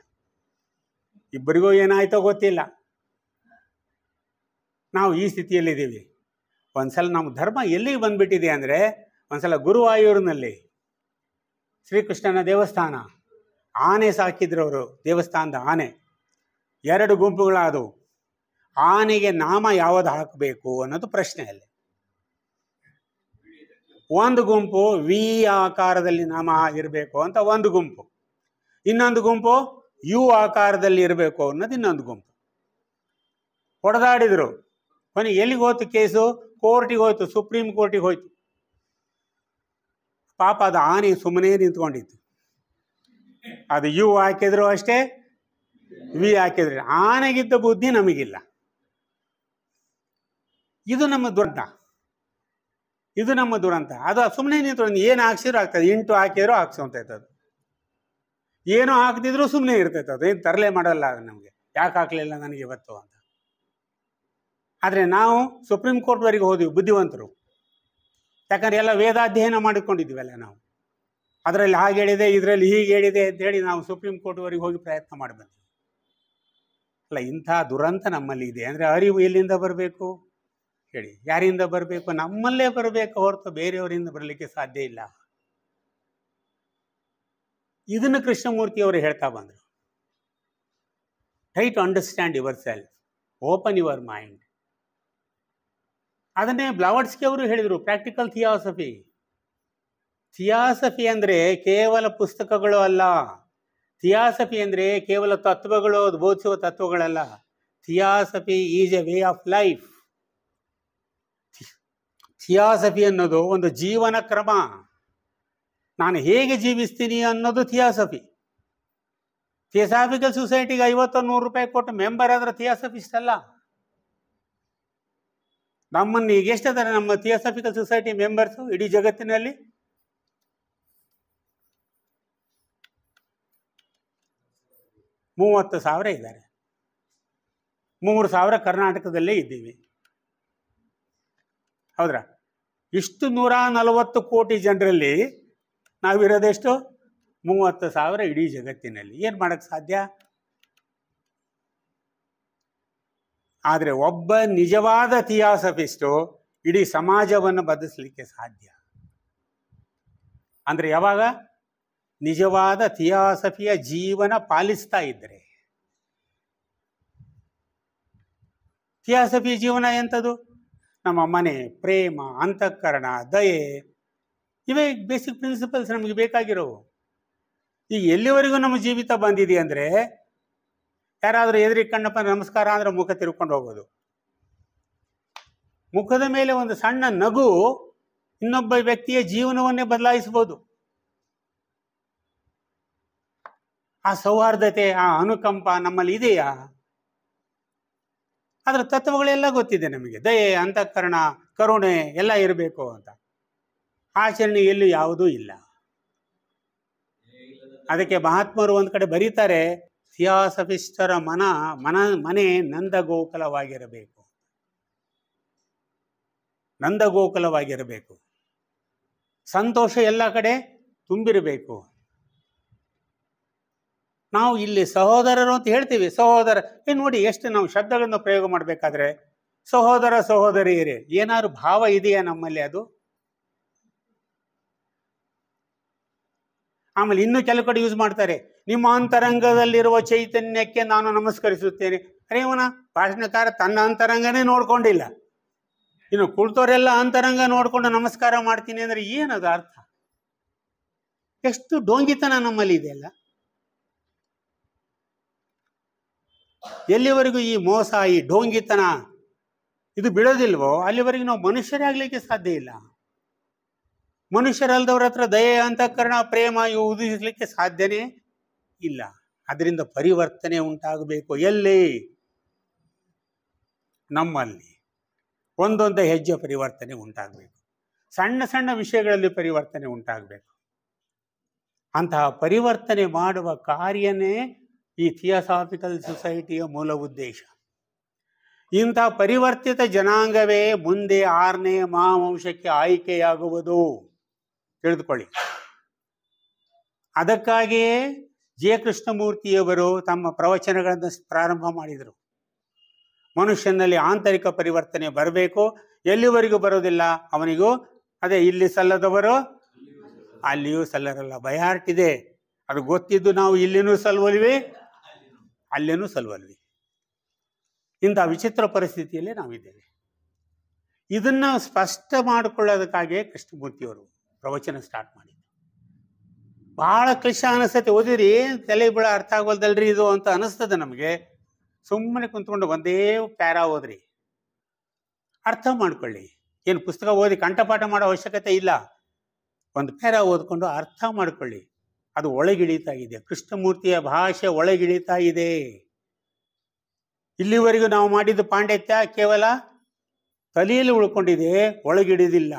ಇಬ್ಬರಿಗೂ ಏನಾಯ್ತೋ ಗೊತ್ತಿಲ್ಲ. ನಾವು ಈ ಸ್ಥಿತಿಯಲ್ಲಿದ್ದೀವಿ. ಒಂದ್ಸಲ ನಮ್ಮ ಧರ್ಮ ಎಲ್ಲಿಗೆ ಬಂದ್ಬಿಟ್ಟಿದೆ ಅಂದರೆ, ಒಂದ್ಸಲ ಗುರುವಾಯೂರಿನಲ್ಲಿ ಶ್ರೀಕೃಷ್ಣನ ದೇವಸ್ಥಾನ, ಆನೆ ಸಾಕಿದ್ರು ಅವರು. ದೇವಸ್ಥಾನದ ಆನೆ 2 ಗುಂಪುಗಳಾದವು. ಆನೆಗೆ ನಾಮ ಯಾವುದು ಹಾಕಬೇಕು ಅನ್ನೋದು ಪ್ರಶ್ನೆ. ಅಲ್ಲಿ ಒಂದು ಗುಂಪು ವಿ ಆಕಾರದಲ್ಲಿ ನಾಮ ಇರಬೇಕು ಅಂತ ಒಂದು ಗುಂಪು, ಇನ್ನೊಂದು ಗುಂಪು ಯು ಆಕಾರದಲ್ಲಿ ಇರಬೇಕು ಅನ್ನೋದು ಇನ್ನೊಂದು ಗುಂಪು. ಹೊಡೆದಾಡಿದ್ರು. ಕೊನೆಗೆ ಎಲ್ಲಿಗೆ ಹೋಯ್ತು ಕೇಸು? ಕೋರ್ಟಿಗೆ ಹೋಯ್ತು, ಸುಪ್ರೀಂ ಕೋರ್ಟಿಗೆ ಹೋಯ್ತು. ಪಾಪ ಅದು ಆನೆ ಸುಮ್ಮನೆ ನಿಂತ್ಕೊಂಡಿತ್ತು. ಅದು ಯು ಹಾಕಿದ್ರು ಅಷ್ಟೇ, ವಿ ಹಾಕಿದ್ರೆ. ಆನೆಗಿದ್ದ ಬುದ್ಧಿ ನಮಗಿಲ್ಲ. ಇದು ನಮ್ಮ ದುರಂತ, ಇದು ನಮ್ಮ ದುರಂತ. ಅದು ಸುಮ್ಮನೆ ನಿಂತ್ಕೊಂಡು ಏನು ಹಾಕ್ಸಿದ್ರು ಆಗ್ತದೆ, ಇಂಟು ಹಾಕಿದ್ರು ಹಾಕ್ಸೋಂತ ಇರ್ತದೆ. ಏನೋ ಹಾಕ್ದಿದ್ರು ಸುಮ್ಮನೆ ಇರ್ತೈತೆ, ಅದು ಏನು ತರಲೆ ಮಾಡಲ್ಲ ನಮಗೆ, ಯಾಕೆ ಹಾಕಲಿಲ್ಲ ನನಗೆ ಇವತ್ತು ಅಂತ. ಆದರೆ ನಾವು ಸುಪ್ರೀಂ ಕೋರ್ಟ್ವರೆಗೆ ಹೋದ್ವಿ ಬುದ್ಧಿವಂತರು, ಯಾಕಂದರೆ ಎಲ್ಲ ವೇದಾಧ್ಯಯನ ಮಾಡಿಕೊಂಡಿದ್ವಲ್ಲ ನಾವು. ಅದರಲ್ಲಿ ಹಾಗೆ ಹೇಳಿದೆ, ಇದರಲ್ಲಿ ಹೀಗೆ ಹೇಳಿದೆ ಅಂತೇಳಿ ನಾವು ಸುಪ್ರೀಂ ಕೋರ್ಟ್ವರೆಗೆ ಹೋಗಿ ಪ್ರಯತ್ನ ಮಾಡಿ ಬಂದ್ವಿ. ಅಲ್ಲ, ಇಂಥ ದುರಂತ ನಮ್ಮಲ್ಲಿ ಇದೆ ಅಂದರೆ ಅರಿವು ಎಲ್ಲಿಂದ ಬರಬೇಕು ಹೇಳಿ? ಯಾರಿಂದ ಬರಬೇಕು? ನಮ್ಮಲ್ಲೇ ಬರಬೇಕು ಹೊರತು ಬೇರೆಯವರಿಂದ ಬರಲಿಕ್ಕೆ ಸಾಧ್ಯ ಇಲ್ಲ. ಇದನ್ನು ಕೃಷ್ಣಮೂರ್ತಿಯವರು ಹೇಳ್ತಾ ಬಂದರು. Try to understand yourself, open your mind. ಅದನ್ನೇ ಬ್ಲಾವಟ್ಸ್ಕಿ ಅವರು ಹೇಳಿದರು, ಪ್ರಾಕ್ಟಿಕಲ್ ಥಿಯಾಸಫಿ. ಥಿಯಾಸಫಿ ಅಂದರೆ ಕೇವಲ ಪುಸ್ತಕಗಳು ಅಲ್ಲ. ಥಿಯಾಸಫಿ ಅಂದರೆ ಕೇವಲ ತತ್ವಗಳು, ಅದು ಬೋಧಿಸುವ ತತ್ವಗಳಲ್ಲ. Theosophy is a way of life. Theosophy ಅನ್ನೋದು ಒಂದು ಜೀವನ ಕ್ರಮ. ನಾನು ಹೇಗೆ ಜೀವಿಸ್ತೀನಿ ಅನ್ನೋದು ಥಿಯಾಸಫಿ. ಥಿಯಾಸಾಫಿಕಲ್ ಸೊಸೈಟಿಗೆ 50-100 ರೂಪಾಯಿ ಕೊಟ್ಟು ಮೆಂಬರ್ ಆದ್ರೆ ಥಿಯಾಸಫಿಸ್ಟ್ ಅಲ್ಲ. ನಮ್ಮನ್ನು ಈಗ ಎಷ್ಟಿದ್ದಾರೆ ನಮ್ಮ ಥಿಯಾಸಾಫಿಕಲ್ ಸೊಸೈಟಿ ಮೆಂಬರ್ಸು ಇಡೀ ಜಗತ್ತಿನಲ್ಲಿ? 30,000 ಇದ್ದಾರೆ. 3,000 ಕರ್ನಾಟಕದಲ್ಲೇ ಇದ್ದೀವಿ, ಹೌದ್ರಾ? ಇಷ್ಟು 140 ಕೋಟಿ ಜನರಲ್ಲಿ ನಾವಿರೋದೆಷ್ಟು? 30,000 ಇಡೀ ಜಗತ್ತಿನಲ್ಲಿ. ಏನು ಮಾಡೋಕ್ಕೆ ಸಾಧ್ಯ? ಆದರೆ ಒಬ್ಬ ನಿಜವಾದ ಥಿಯಾಸಫಿಸ್ಟು ಇಡೀ ಸಮಾಜವನ್ನು ಬದಲಿಸಲಿಕ್ಕೆ ಸಾಧ್ಯ. ಅಂದರೆ ಯಾವಾಗ? ನಿಜವಾದ ಥಿಯಾಸಫಿಯ ಜೀವನ ಪಾಲಿಸ್ತಾ ಇದ್ದರೆ. ಥಿಯಾಸಫಿ ಜೀವನ ಎಂಥದ್ದು? ನಮ್ಮ ಮನೆ, ಪ್ರೇಮ, ಅಂತಃಕರಣ, ದಯೆ, ಇವೇ ಬೇಸಿಕ್ ಪ್ರಿನ್ಸಿಪಲ್ಸ್ ನಮಗೆ ಬೇಕಾಗಿರೋವು. ಈಗ ಎಲ್ಲಿವರೆಗೂ ನಮ್ಮ ಜೀವಿತ ಬಂದಿದೆ ಅಂದರೆ, ಯಾರಾದರೂ ಎದುರಿಗೆ ಕಣ್ಣಪ್ಪ ನಮಸ್ಕಾರ ಅಂದರೆ ಮುಖ ತಿರ್ಕೊಂಡು ಹೋಗೋದು. ಮುಖದ ಮೇಲೆ ಒಂದು ಸಣ್ಣ ನಗು ಇನ್ನೊಬ್ಬ ವ್ಯಕ್ತಿಯ ಜೀವನವನ್ನೇ ಬದಲಾಯಿಸ್ಬೋದು. ಆ ಸೌಹಾರ್ದತೆ, ಆ ಅನುಕಂಪ ನಮ್ಮಲ್ಲಿ ಇದೆಯಾ? ಅದರ ತತ್ವಗಳೆಲ್ಲ ಗೊತ್ತಿದೆ ನಮಗೆ. ದಯೆ, ಅಂತಃಕರಣ, ಕರುಣೆ ಎಲ್ಲ ಇರಬೇಕು ಅಂತ. ಆಚರಣೆ ಎಲ್ಲೂ ಯಾವುದೂ ಇಲ್ಲ. ಅದಕ್ಕೆ ಮಹಾತ್ಮರು ಒಂದು ಕಡೆ ಬರೀತಾರೆ, ಥಿಯಾಸಫಿಸ್ಟರ ಮನೆ ನಂದಗೋಕುಲವಾಗಿರಬೇಕು. ನಂದಗೋಕುಲವಾಗಿರಬೇಕು. ಸಂತೋಷ ಎಲ್ಲ ಕಡೆ ತುಂಬಿರಬೇಕು. ನಾವು ಇಲ್ಲಿ ಸಹೋದರರು ಅಂತ ಹೇಳ್ತೀವಿ. ಸಹೋದರ ನೋಡಿ, ಎಷ್ಟು ನಾವು ಶಬ್ದಗಳನ್ನು ಪ್ರಯೋಗ ಮಾಡಬೇಕಾದ್ರೆ ಸಹೋದರ ಸಹೋದರಿಯರೇ, ಏನಾದ್ರು ಭಾವ ಇದೆಯಾ ನಮ್ಮಲ್ಲಿ? ಅದು ಆಮೇಲೆ ಇನ್ನೂ ಕೆಲವು ಕಡೆ ಯೂಸ್ ಮಾಡ್ತಾರೆ, ನಿಮ್ಮ ಅಂತರಂಗದಲ್ಲಿರುವ ಚೈತನ್ಯಕ್ಕೆ ನಾನು ನಮಸ್ಕರಿಸುತ್ತೇನೆ. ಅರೇವನ ಭಾಷಣಕಾರ ತನ್ನ ಅಂತರಂಗನೇ ನೋಡ್ಕೊಂಡಿಲ್ಲ, ಇನ್ನು ಕುಳಿತವರೆಲ್ಲ ಅಂತರಂಗ ನೋಡ್ಕೊಂಡು ನಮಸ್ಕಾರ ಮಾಡ್ತೀನಿ ಅಂದರೆ ಏನದು ಅರ್ಥ? ಎಷ್ಟು ಡೋಂಗಿತನ ನಮ್ಮಲ್ಲಿ ಇದೆಯಲ್ಲ. ಎಲ್ಲಿವರೆಗೂ ಈ ಮೋಸ, ಈ ಡೋಂಗಿತನ ಇದು ಬಿಡೋದಿಲ್ವೋ ಅಲ್ಲಿವರೆಗೂ ನಾವು ಮನುಷ್ಯರೇ ಆಗಲಿಕ್ಕೆ ಸಾಧ್ಯ ಇಲ್ಲ. ಮನುಷ್ಯರಲ್ದವ್ರ ಹತ್ರ ದಯೆ, ಅಂತಃಕರಣ, ಪ್ರೇಮ ಇವು ಉದಿಸಲಿಕ್ಕೆ ಸಾಧ್ಯನೇ ಇಲ್ಲ. ಅದರಿಂದ ಪರಿವರ್ತನೆ ಉಂಟಾಗಬೇಕು. ಎಲ್ಲಿ? ನಮ್ಮಲ್ಲಿ ಒಂದೊಂದು ಹೆಜ್ಜೆ ಪರಿವರ್ತನೆ ಉಂಟಾಗಬೇಕು. ಸಣ್ಣ ಸಣ್ಣ ವಿಷಯಗಳಲ್ಲಿ ಪರಿವರ್ತನೆ ಉಂಟಾಗಬೇಕು. ಅಂತಹ ಪರಿವರ್ತನೆ ಮಾಡುವ ಕಾರ್ಯನೇ ಈ ಥಿಯಾಸಾಫಿಕಲ್ ಸೊಸೈಟಿಯ ಮೂಲ ಉದ್ದೇಶ. ಇಂಥ ಪರಿವರ್ತಿತ ಜನಾಂಗವೇ ಮುಂದೆ 6ನೇ ಮಹಾವಂಶಕ್ಕೆ ಆಯ್ಕೆಯಾಗುವುದು, ತಿಳಿದುಕೊಳ್ಳಿ. ಅದಕ್ಕಾಗಿಯೇ ಜೆ ಕೃಷ್ಣಮೂರ್ತಿಯವರು ತಮ್ಮ ಪ್ರವಚನಗಳನ್ನು ಪ್ರಾರಂಭ ಮಾಡಿದರು. ಮನುಷ್ಯನಲ್ಲಿ ಆಂತರಿಕ ಪರಿವರ್ತನೆ ಬರಬೇಕು. ಎಲ್ಲಿವರೆಗೂ ಬರೋದಿಲ್ಲ ಅವನಿಗೂ ಅದೇ, ಇಲ್ಲಿ ಸಲ್ಲದವರು ಅಲ್ಲಿಯೂ ಸಲ್ಲರಲ್ಲ. ಬಯಾರ್ಟ್ ಇದೆ, ಅದು ಗೊತ್ತಿದ್ದು ನಾವು ಇಲ್ಲಿನೂ ಸಲ್ವಲ್ವಿ, ಅಲ್ಲೇನೂ ಸಲ್ವಲ್ವಿ. ಇಂಥ ವಿಚಿತ್ರ ಪರಿಸ್ಥಿತಿಯಲ್ಲೇ ನಾವಿದ್ದೇವೆ. ಇದನ್ನು ಸ್ಪಷ್ಟ ಮಾಡಿಕೊಳ್ಳೋದಕ್ಕಾಗಿಯೇ ಕೃಷ್ಣಮೂರ್ತಿಯವರು ಪ್ರವಚನ ಸ್ಟಾರ್ಟ್ ಮಾಡಿದ್ರು. ಭಾಳ ಕ್ಲಿಷ್ಟ ಅನಿಸ್ತದೆ, ಓದಿದ್ರಿ ಏನು ತಲೆ ಬೀಳ ಅರ್ಥ ಆಗೋಲ್ದಲ್ರಿ ಇದು ಅಂತ ಅನಿಸ್ತದೆ ನಮಗೆ. ಸುಮ್ಮನೆ ಕುಂತ್ಕೊಂಡು ಒಂದೇ ಪ್ಯಾರಾ ಓದ್ರಿ, ಅರ್ಥ ಮಾಡ್ಕೊಳ್ಳಿ. ಏನು ಪುಸ್ತಕ ಓದಿ ಕಂಠಪಾಠ ಮಾಡೋ ಅವಶ್ಯಕತೆ ಇಲ್ಲ. ಒಂದು ಪ್ಯಾರಾ ಓದ್ಕೊಂಡು ಅರ್ಥ ಮಾಡ್ಕೊಳ್ಳಿ. ಅದು ಒಳಗಿಳಿತಾ ಇದೆ, ಕೃಷ್ಣಮೂರ್ತಿಯ ಭಾಷೆ ಒಳಗಿಳಿತಾ ಇದೆ. ಇಲ್ಲಿವರೆಗೂ ನಾವು ಮಾಡಿದ್ದು ಪಾಂಡಿತ್ಯ ಕೇವಲ ತಲೆಯಲ್ಲಿ ಉಳ್ಕೊಂಡಿದೆ, ಒಳಗಿಡಿದಿಲ್ಲ.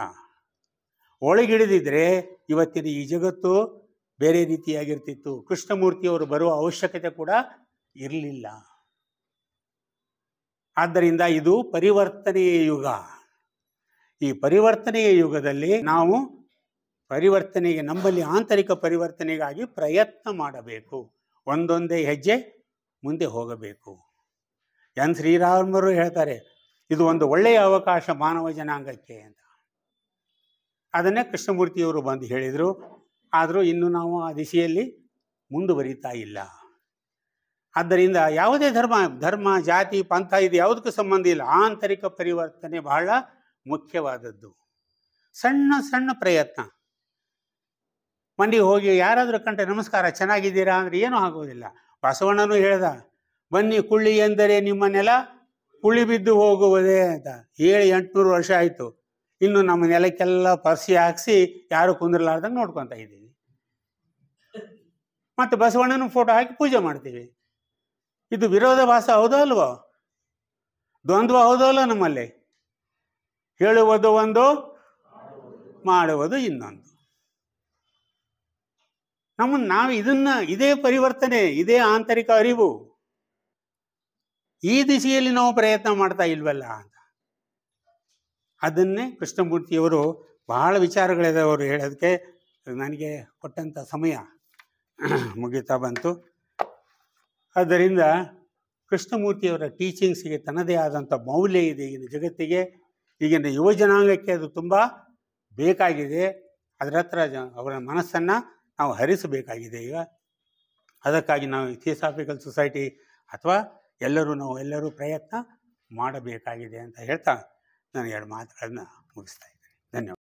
ಒಳಗಿಡಿದಿದ್ರೆ ಇವತ್ತಿನ ಈ ಜಗತ್ತು ಬೇರೆ ರೀತಿಯಾಗಿರ್ತಿತ್ತು. ಕೃಷ್ಣಮೂರ್ತಿಯವರು ಬರುವ ಅವಶ್ಯಕತೆ ಕೂಡ ಇರಲಿಲ್ಲ. ಆದ್ದರಿಂದ ಇದು ಪರಿವರ್ತನೆಯ ಯುಗ. ಈ ಪರಿವರ್ತನೆಯ ಯುಗದಲ್ಲಿ ನಾವು ಪರಿವರ್ತನೆಗೆ, ನಮ್ಮಲ್ಲಿ ಆಂತರಿಕ ಪರಿವರ್ತನೆಗಾಗಿ ಪ್ರಯತ್ನ ಮಾಡಬೇಕು. ಒಂದೊಂದೇ ಹೆಜ್ಜೆ ಮುಂದೆ ಹೋಗಬೇಕು. ಎನ್ ಶ್ರೀರಾಮರು ಹೇಳ್ತಾರೆ, ಇದು ಒಂದು ಒಳ್ಳೆಯ ಅವಕಾಶ ಮಾನವ ಜನಾಂಗಕ್ಕೆ ಅಂತ. ಅದನ್ನೇ ಕೃಷ್ಣಮೂರ್ತಿಯವರು ಬಂದು ಹೇಳಿದರು. ಆದರೂ ಇನ್ನು ನಾವು ಆ ದಿಶೆಯಲ್ಲಿ ಮುಂದುವರಿತಾ ಇಲ್ಲ. ಆದ್ದರಿಂದ ಯಾವುದೇ ಧರ್ಮ ಜಾತಿ ಪಂಥ ಇದು ಯಾವುದಕ್ಕೂ ಸಂಬಂಧ ಇಲ್ಲ. ಆಂತರಿಕ ಪರಿವರ್ತನೆ ಬಹಳ ಮುಖ್ಯವಾದದ್ದು. ಸಣ್ಣ ಸಣ್ಣ ಪ್ರಯತ್ನ. ಮಂಡಿಗೆ ಹೋಗಿ ಯಾರಾದರೂ ಕಂಡ್ರೆ ನಮಸ್ಕಾರ ಚೆನ್ನಾಗಿದ್ದೀರಾ ಅಂದರೆ ಏನೂ ಆಗೋದಿಲ್ಲ. ಬಸವಣ್ಣನೂ ಹೇಳ್ದ, ಬನ್ನಿ ಕುಳ್ಳಿ ಎಂದರೆ ನಿಮ್ಮ ನೆಲ ಕುಳಿ ಬಿದ್ದು ಹೋಗುವುದೇ ಅಂತ. 700-800 ವರ್ಷ ಆಯಿತು. ಇನ್ನು ನಮ್ಮ ನೆಲಕ್ಕೆಲ್ಲ ಪರ್ಸಿ ಹಾಕಿಸಿ ಯಾರು ಕುಂದ್ರಲಾರ್ದಂಗೆ ನೋಡ್ಕೊತಾ ಇದ್ದೀವಿ. ಮತ್ತು ಬಸವಣ್ಣನ ಫೋಟೋ ಹಾಕಿ ಪೂಜೆ ಮಾಡ್ತೀವಿ. ಇದು ವಿರೋಧಾಭಾಸ ಹೌದೋ ಅಲ್ವೋ? ದ್ವಂದ್ವ ಹೌದೋ ಅಲ್ಲ? ನಮ್ಮಲ್ಲಿ ಹೇಳುವುದು ಒಂದು, ಮಾಡುವುದು ಇನ್ನೊಂದು. ನಾವು ಇದೇ ಪರಿವರ್ತನೆ, ಇದೇ ಆಂತರಿಕ ಅರಿವು. ಈ ದಿಶೆಯಲ್ಲಿ ನಾವು ಪ್ರಯತ್ನ ಮಾಡ್ತಾ ಇಲ್ವಲ್ಲ ಅಂತ. ಅದನ್ನೇ ಕೃಷ್ಣಮೂರ್ತಿಯವರು ಬಹಳ ವಿಚಾರಗಳಿದೆ ಅವರು ಹೇಳೋದಕ್ಕೆ. ನನಗೆ ಕೊಟ್ಟಂಥ ಸಮಯ ಮುಗಿತಾ ಬಂತು. ಆದ್ದರಿಂದ ಕೃಷ್ಣಮೂರ್ತಿಯವರ ಟೀಚಿಂಗ್ಸಿಗೆ ತನ್ನದೇ ಆದಂಥ ಮೌಲ್ಯ ಇದೆ ಈಗಿನ ಜಗತ್ತಿಗೆ. ಈಗಿನ ಯುವ ಜನಾಂಗಕ್ಕೆ ಅದು ತುಂಬ ಬೇಕಾಗಿದೆ. ಅದರ ಹತ್ರ ಅವರ ಮನಸ್ಸನ್ನು ನಾವು ಹರಿಸಬೇಕಾಗಿದೆ ಈಗ. ಅದಕ್ಕಾಗಿ ನಾವು ಥಿಯೋಸಾಫಿಕಲ್ ಸೊಸೈಟಿ ಅಥವಾ ನಾವೆಲ್ಲರೂ ಪ್ರಯತ್ನ ಮಾಡಬೇಕಾಗಿದೆ ಅಂತ ಹೇಳ್ತಾ ನಾನು 2 ಮಾತುಗಳನ್ನು ಮುಗಿಸ್ತಾ ಇದ್ದೀನಿ. ಧನ್ಯವಾದ.